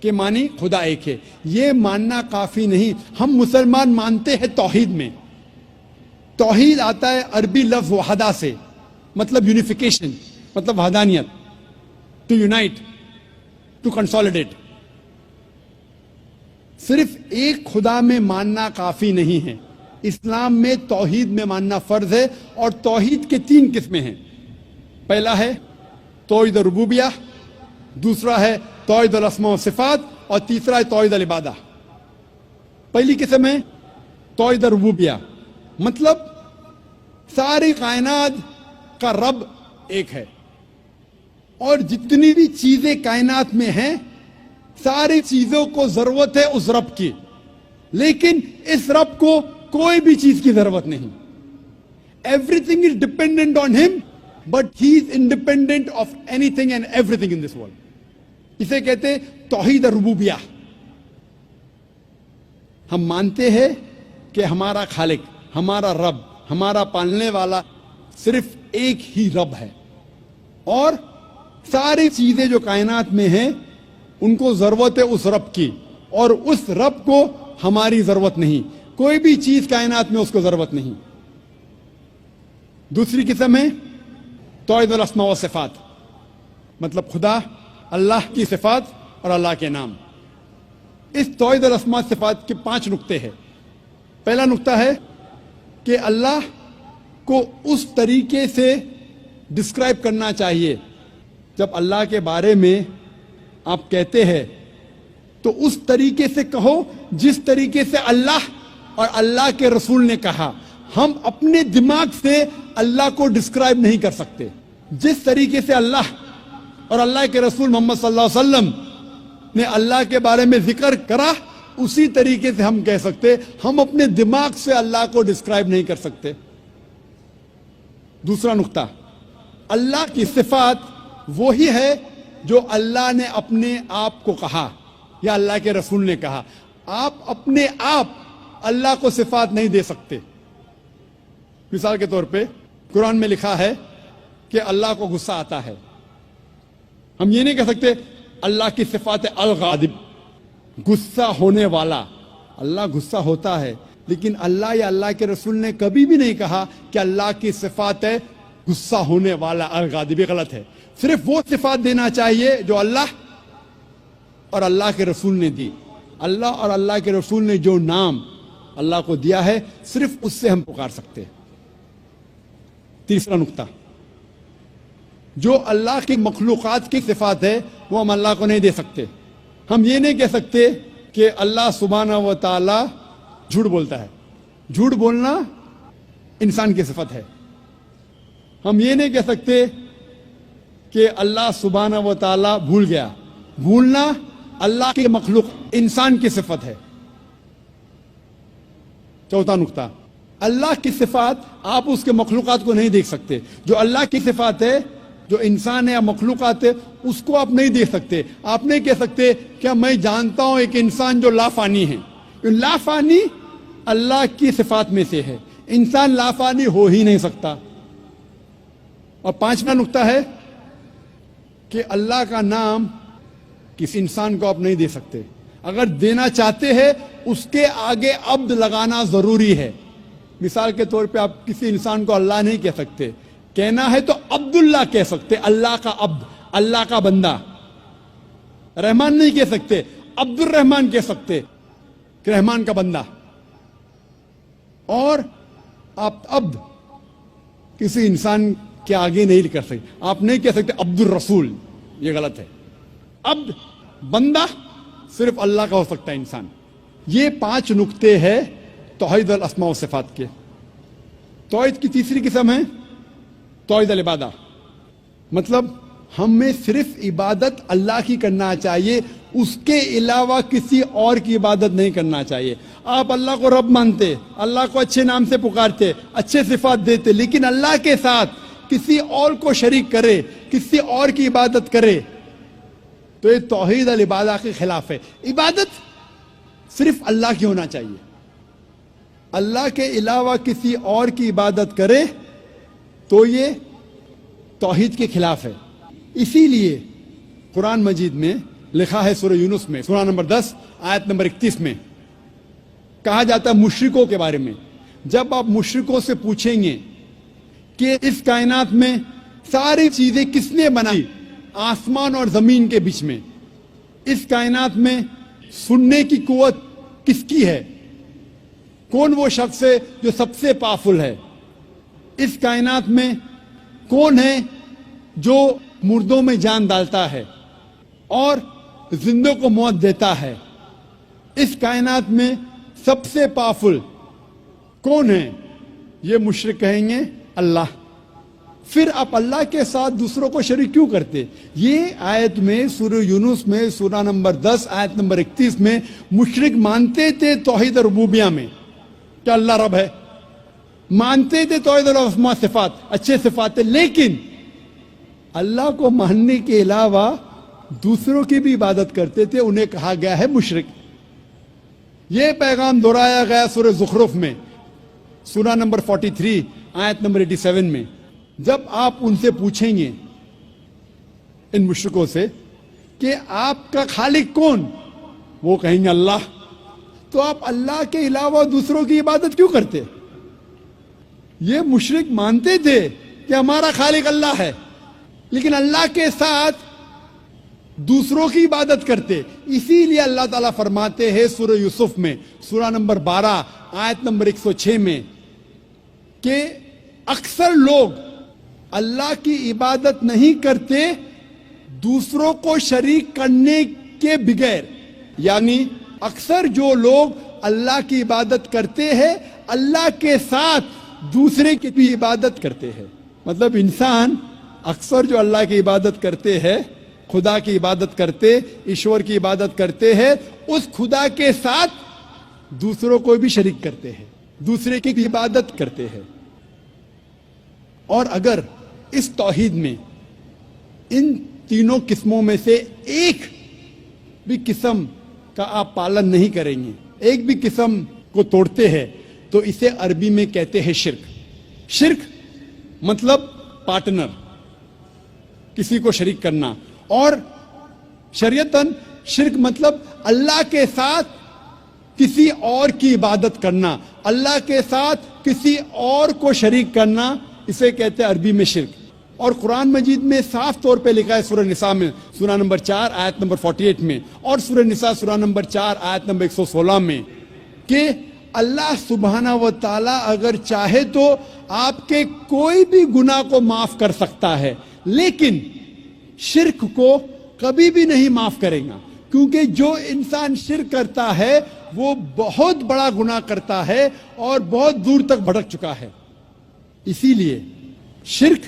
S2: کے معنی خدا ایک ہے، یہ ماننا کافی نہیں. ہم مسلمان مانتے ہیں توحید میں. توحید آتا ہے عربی لفظ وحدہ سے، مطلب یونیفیکیشن، مطلب وحدانیت، ٹو یونائٹ، ٹو کنسولیڈیٹ. صرف ایک خدا میں ماننا کافی نہیں ہے. اسلام میں توحید میں ماننا فرض ہے، اور توحید کے 3 قسمیں ہیں۔ پہلا ہے توحید ربوبیہ، دوسرا ہے توحید الاسماء و صفات، اور تیسرا ہے توحید العبادہ۔ پہلی قسم ہے توحید ربوبیہ، مطلب ساری کائنات کا رب ایک ہے، اور جتنی بھی چیزیں کائنات میں ہیں ساری چیزوں کو ضرورت ہے اس رب کی، لیکن اس رب کو کوئی بھی چیز کی ضرورت نہیں۔ Everything is dependent on him, but he is independent of anything and everything in this world. اسے کہتے ہیں توحید ربوبیہ۔ ہم مانتے ہیں کہ ہمارا خالق، ہمارا رب، ہمارا پالنے والا صرف ایک ہی رب ہے، اور ساری چیزیں جو کائنات میں ہیں ان کو ضرورت ہے اس رب کی، اور اس رب کو ہماری ضرورت نہیں، کوئی بھی چیز کائنات میں اس کو ضرورت نہیں۔ دوسری قسم ہے توحید الاسماء و صفات، مطلب خدا، اللہ کی صفات اور اللہ کے نام۔ اس توحید الاسماء و صفات کے 5 نقطے ہیں۔ پہلا نقطہ ہے کہ اللہ کو اس طریقے سے ڈسکرائب کرنا چاہیے، جب اللہ کے بارے میں آپ کہتے ہیں تو اس طریقے سے کہو جس طریقے سے اللہ اور اللہ کے رسول نے کہا۔ ہم اپنے دماغ سے اللہ کو ڈسکرائب نہیں کر سکتے۔ جس طریقے سے اللہ اور اللہ کے رسول محمد صلی اللہ علیہ وسلم نے اللہ کے بارے میں ذکر کرا، اسی طریقے سے ہم کہہ سکتے۔ ہم اپنے دماغ سے اللہ کو ڈسکرائب نہیں کر سکتے۔ دوسرا نقطہ، اللہ کی صفات وہی ہے جو اللہ نے اپنے آپ کو کہا یا اللہ کے رسول نے کہا۔ آپ اپنے آپ اللہ کو صفات نہیں دے سکتے۔ مثال کے طور پہ قرآن میں لکھا ہے کہ اللہ کو غصہ آتا ہے، ہم یہ نہیں کہہ سکتے اللہ کی صفات الغاضب، غصہ ہونے والا۔ اللہ غصہ ہوتا ہے، لیکن اللہ یا اللہ کے رسول نے کبھی بھی نہیں کہا کہ اللہ کی صفات ہے غصہ ہونے والا الغاضب۔ یہ غلط ہے۔ صرف وہ صفات دینا چاہیے جو اللہ اور اللہ کے رسول نے دی۔ اللہ اور اللہ کے رسول نے جو نام اللہ کو دیا ہے صرف اس سے ہم پکار سکتے ہیں۔ تیسرا نقطہ، جو اللہ کی مخلوقات کی صفات ہے وہ ہم اللہ کو نہیں دے سکتے۔ ہم یہ نہیں کہہ سکتے کہ اللہ سبحانہ و تعالی جھوٹ بولتا ہے۔ جھوٹ بولنا انسان کی صفت ہے۔ ہم یہ نہیں کہہ سکتے کہ اللہ سبحانہ و تعالی بھول گیا۔ بھولنا اللہ کی مخلوق انسان کی صفت ہے۔ چوتھا نقطہ، اللہ کی صفات آپ اس کے مخلوقات کو نہیں دیکھ سکتے۔ جو اللہ کی صفات ہے، جو انسان ہے یا مخلوقات ہے، اس کو آپ نہیں دیکھ سکتے۔ آپ نہیں کہہ سکتے کہ میں جانتا ہوں ایک انسان جو لافانی ہے۔ لافانی اللہ کی صفات میں سے ہے، انسان لافانی ہو ہی نہیں سکتا۔ اور پانچواں نقطہ ہے کہ اللہ کا نام کسی انسان کو آپ نہیں دے سکتے۔ اگر دینا چاہتے ہیں اس کے آگے عبد لگانا ضروری ہے۔ مثال کے طور پہ آپ کسی انسان کو اللہ نہیں کہہ سکتے، کہنا ہے تو عبداللہ کہہ سکتے، اللہ کا عبد، اللہ کا بندہ۔ رحمان نہیں کہہ سکتے، عبد الرحمان کہہ سکتے، کہ رحمان کا بندہ۔ اور آپ عبد کسی انسان کے آگے نہیں کر سکتے۔ آپ نہیں کہہ سکتے عبد الرسول، یہ غلط ہے۔ عبد، بندہ صرف اللہ کا ہو سکتا ہے، انسان۔ یہ 5 نقطے ہیں توحید الاسماء و صفات کے۔ توحید کی تیسری قسم ہے توحید العبادہ، مطلب ہمیں صرف عبادت اللہ کی کرنا چاہیے، اس کے علاوہ کسی اور کی عبادت نہیں کرنا چاہیے۔ آپ اللہ کو رب مانتے، اللہ کو اچھے نام سے پکارتے، اچھے صفات دیتے، لیکن اللہ کے ساتھ کسی اور کو شریک کرے، کسی اور کی عبادت کرے تو یہ توحید العبادہ کے خلاف ہے۔ عبادت صرف اللہ کی ہونا چاہیے۔ اللہ کے علاوہ کسی اور کی عبادت کرے تو یہ توحید کے خلاف ہے۔ اسی لیے قرآن مجید میں لکھا ہے سورہ یونس میں، سورہ نمبر 10 آیت نمبر 31 میں کہا جاتا ہے مشرکوں کے بارے میں، جب آپ مشرکوں سے پوچھیں گے کہ اس کائنات میں ساری چیزیں کس نے بنائی، آسمان اور زمین کے بیچ میں، اس کائنات میں سننے کی قوت کس کی ہے، کون وہ شخص ہے جو سب سے پاورفل ہے؟ اس کائنات میں کون ہے جو مردوں میں جان ڈالتا ہے اور زندوں کو موت دیتا ہے؟ اس کائنات میں سب سے پاورفل کون ہے؟ یہ مشرک کہیں گے اللہ۔ پھر آپ اللہ کے ساتھ دوسروں کو شریک کیوں کرتے؟ یہ آیت میں سورہ یونس میں سورہ نمبر 10 آیت نمبر 31 میں مشرک مانتے تھے توحید ربوبیہ میں کہ اللہ رب ہے، مانتے تھے توحید الاسماء صفات، اچھے صفات ہے، لیکن اللہ کو ماننے کے علاوہ دوسروں کی بھی عبادت کرتے تھے، انہیں کہا گیا ہے مشرک۔ یہ پیغام دہرایا گیا سورہ زخرف میں سورہ نمبر 43 آیت نمبر 87 میں۔ جب آپ ان سے پوچھیں گے ان مشرکوں سے کہ آپ کا خالق کون، وہ کہیں گے اللہ، تو آپ اللہ کے علاوہ دوسروں کی عبادت کیوں کرتے؟ یہ مشرک مانتے تھے کہ ہمارا خالق اللہ ہے، لیکن اللہ کے ساتھ دوسروں کی عبادت کرتے۔ اسی لیے اللہ تعالیٰ فرماتے ہیں سورہ یوسف میں سورہ نمبر 12 آیت نمبر 106 میں کہ اکثر لوگ اللہ کی عبادت نہیں کرتے دوسروں کو شریک کرنے کے بغیر، یعنی اکثر جو لوگ اللہ کی عبادت کرتے ہیں اللہ کے ساتھ دوسرے کی بھی عبادت کرتے ہیں۔ مطلب انسان اکثر جو اللہ کی عبادت کرتے ہیں، خدا کی عبادت کرتے، ایشور کی عبادت کرتے ہیں، اس خدا کے ساتھ دوسروں کو بھی شریک کرتے ہیں، دوسرے کی بھی عبادت کرتے ہیں۔ اور اگر اس توحید میں ان تینوں قسموں میں سے ایک بھی قسم کا آپ پالن نہیں کریں گے، ایک بھی قسم کو توڑتے ہیں، تو اسے عربی میں کہتے ہیں شرک۔ شرک مطلب پارٹنر، کسی کو شریک کرنا، اور شریعتاً شرک مطلب اللہ کے ساتھ کسی اور کی عبادت کرنا، اللہ کے ساتھ کسی اور کو شریک کرنا، اسے کہتے ہیں عربی میں شرک۔ اور قرآن مجید میں صاف طور پہ لکھا ہے سورہ نساء میں سورہ نمبر 4 آیت نمبر 48 میں، اور سورہ نساء سورہ نمبر 4 آیت نمبر 116 میں کہ اللہ سبحانہ و تعالیٰ اگر چاہے تو آپ کے کوئی بھی گناہ کو معاف کر سکتا ہے، لیکن شرک کو کبھی بھی نہیں معاف کرے گا، کیونکہ جو انسان شرک کرتا ہے وہ بہت بڑا گناہ کرتا ہے اور بہت دور تک بھٹک چکا ہے۔ اسی لیے شرک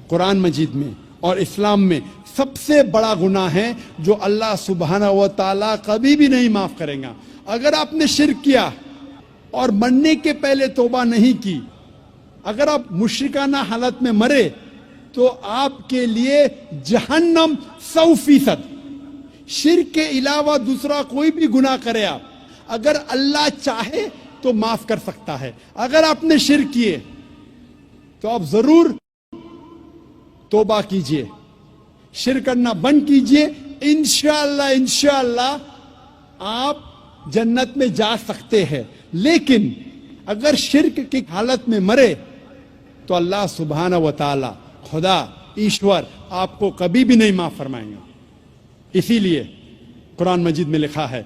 S2: قرآن مجید میں اور اسلام میں سب سے بڑا گناہ ہے جو اللہ سبحانہ و تعالیٰ کبھی بھی نہیں معاف کرے گا۔ اگر آپ نے شرک کیا اور مرنے کے پہلے توبہ نہیں کی، اگر آپ مشرکانہ حالت میں مرے تو آپ کے لیے جہنم 100%۔ شرک کے علاوہ دوسرا کوئی بھی گناہ کرے آپ، اگر اللہ چاہے تو معاف کر سکتا ہے۔ اگر آپ نے شرک کیے تو آپ ضرور توبہ کیجئے، شرک کرنا بند کیجئے، انشاءاللہ آپ جنت میں جا سکتے ہیں۔ لیکن اگر شرک کی حالت میں مرے تو اللہ سبحانہ و تعالی، خدا ایشور آپ کو کبھی بھی نہیں معاف فرمائیں گا۔ اسی لیے قرآن مجید میں لکھا ہے،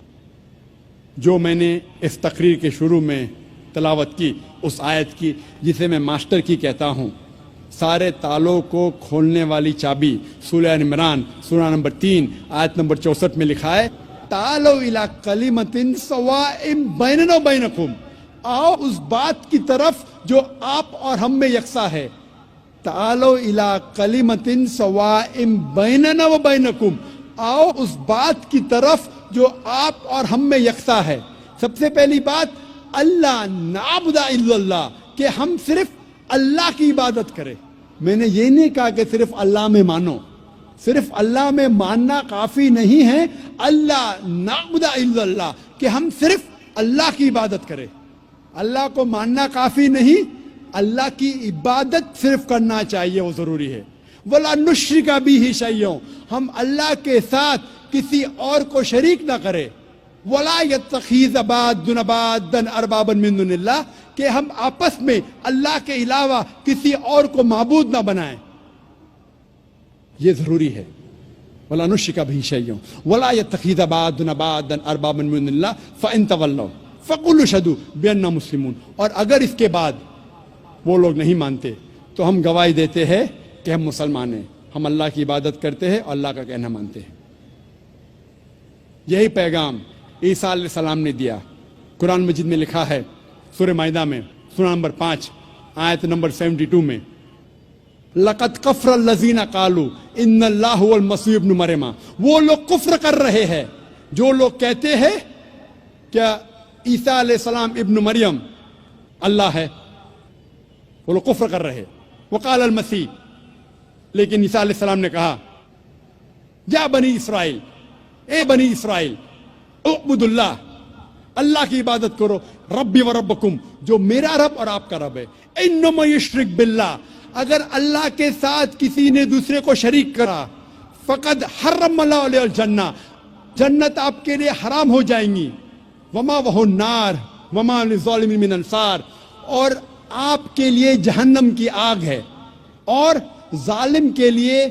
S2: جو میں نے اس تقریر کے شروع میں تلاوت کی، اس آیت کی جسے میں ماسٹر کی کہتا ہوں، سارے تالوں کو کھولنے والی چابی، سورہ عمران سورہ نمبر 3 آیت نمبر 64 میں لکھا ہے، تعالوا الی کلمۃ سواء بیننا و بینکم، آؤ اس بات کی طرف جو آپ اور ہم میں یکساں ہے۔ تعالوا الی کلمۃ سواء بیننا و بینکم، آؤ اس بات کی طرف جو آپ اور ہم میں یکساں ہے۔ سب سے پہلی بات، اللہ نعبد الا اللہ، کہ ہم صرف اللہ کی عبادت کریں۔ میں نے یہ نہیں کہا کہ صرف اللہ میں مانو، صرف اللہ میں ماننا کافی نہیں ہے، اللہ نعبد الا اللہ، کہ ہم صرف اللہ کی عبادت کریں۔ اللہ کو ماننا کافی نہیں، اللہ کی عبادت صرف کرنا چاہیے، وہ ضروری ہے۔ وَلَا نُشْرِكَ بِهِ شَيْئًا، ہم اللہ کے ساتھ کسی اور کو شریک نہ کریں۔ وَلَا يَتَّخِذَ بَعْضُنَا بَعْضًا أَرْبَابًا مِّن دُونِ اللَّهِ، کہ ہم آپس میں اللہ کے علاوہ کسی اور کو معبود نہ بنائیں، یہ ضروری ہے۔ وَلَا نُشْرِكَ بِهِ شَيْئًا وَلَا يَتَّخِذَ بَعْضُنَا بَعْضًا أَرْبَابًا مِّن دُونِ اللَّهِ فَإِن تَوَلَّوْا، فقولوا اشهدوا بأننا مسلمون. اور اگر اس کے بعد وہ لوگ نہیں مانتے تو ہم گواہی دیتے ہیں کہ ہم مسلمان ہیں, ہم اللہ کی عبادت کرتے ہیں اور اللہ کا کہنا مانتے ہیں. یہی پیغام عیسیٰ علیہ السلام نے دیا. قرآن مجید میں لکھا ہے سورہ مائدہ میں سورہ نمبر 5 آیت نمبر 72 میں, لقد کفر الذین قالوا ان اللہ هو المسیح ابن مریم. وہ لوگ کفر کر رہے ہیں جو لوگ کہتے ہیں کیا عیسیٰ علیہ السلام ابن مریم اللہ ہے, وہ لوگ کفر کر رہے. وقال المسیح, لیکن عیسیٰ علیہ السلام نے کہا یا بنی اسرائیل, اے بنی اسرائیل, اعبدوا اللہ, اللہ کی عبادت کرو, ربی و ربکم, جو میرا رب اور آپ کا رب ہے. انما یشرک باللہ, اگر اللہ کے ساتھ کسی نے دوسرے کو شریک کرا, فقد حرم اللہ علیہ الجنہ, جنت آپ کے لیے حرام ہو جائیں گی. وما وہ النار وما للظالمین من انصار, اور آپ کے لیے جہنم کی آگ ہے اور ظالم کے لیے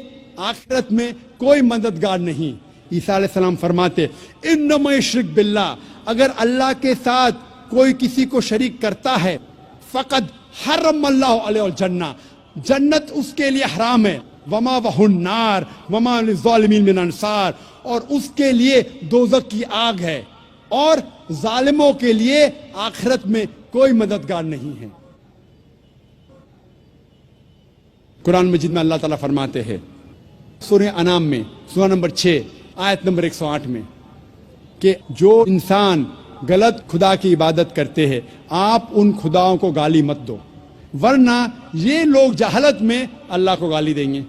S2: آخرت میں کوئی مددگار نہیں. عیسیٰ علیہ السلام فرماتے انما یشرک باللہ, اگر اللہ کے ساتھ کوئی کسی کو شریک کرتا ہے, فقد حرم اللہ علیہ الجنہ, جنت اس کے لیے حرام ہے. وما وہ النار وما للظالمین من انصار, اور اس کے لیے دوزخ کی آگ ہے اور ظالموں کے لیے آخرت میں کوئی مددگار نہیں ہے. قرآن مجید میں اللہ تعالیٰ فرماتے ہیں سورہ انعام میں سورہ نمبر 6 آیت نمبر 108 میں کہ جو انسان غلط خدا کی عبادت کرتے ہیں آپ ان خداؤں کو گالی مت دو, ورنہ یہ لوگ جہالت میں اللہ کو گالی دیں گے.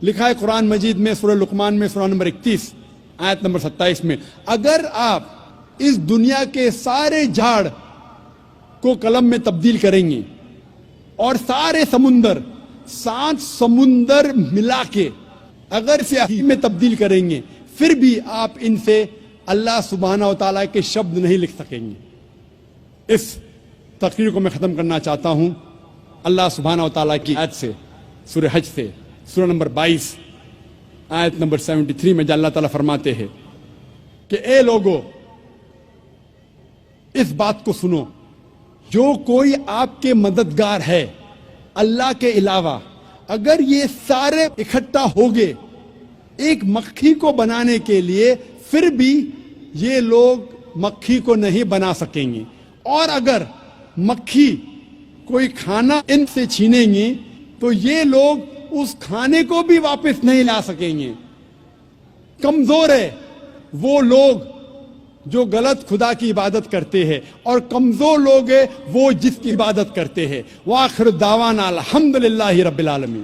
S2: لکھا ہے قرآن مجید میں سورہ لقمان میں سورہ نمبر 31 آیت نمبر 27 میں, اگر آپ اس دنیا کے سارے جھاڑ کو قلم میں تبدیل کریں گے اور سارے سمندر 7 سمندر ملا کے اگر سیاہی میں تبدیل کریں گے, پھر بھی آپ ان سے اللہ سبحانہ و تعالیٰ کے شبد نہیں لکھ سکیں گے. اس تقریر کو میں ختم کرنا چاہتا ہوں اللہ سبحانہ و تعالیٰ کی آیت سے, سورہ حج سے, سورہ نمبر 22 آیت نمبر 73 میں, جہاں اللہ تعالیٰ فرماتے ہیں کہ اے لوگو اس بات کو سنو, جو کوئی آپ کے مددگار ہے اللہ کے علاوہ, اگر یہ سارے اکٹھا ہو گئے ایک مکھی کو بنانے کے لیے, پھر بھی یہ لوگ مکھی کو نہیں بنا سکیں گے. اور اگر مکھی کوئی کھانا ان سے چھینیں گے تو یہ لوگ اس کھانے کو بھی واپس نہیں لا سکیں گے. کمزور ہے وہ لوگ جو غلط خدا کی عبادت کرتے ہیں, اور کمزور لوگ ہیں وہ جس کی عبادت کرتے ہیں. وآخر دعوانا الحمدللہ رب العالمین.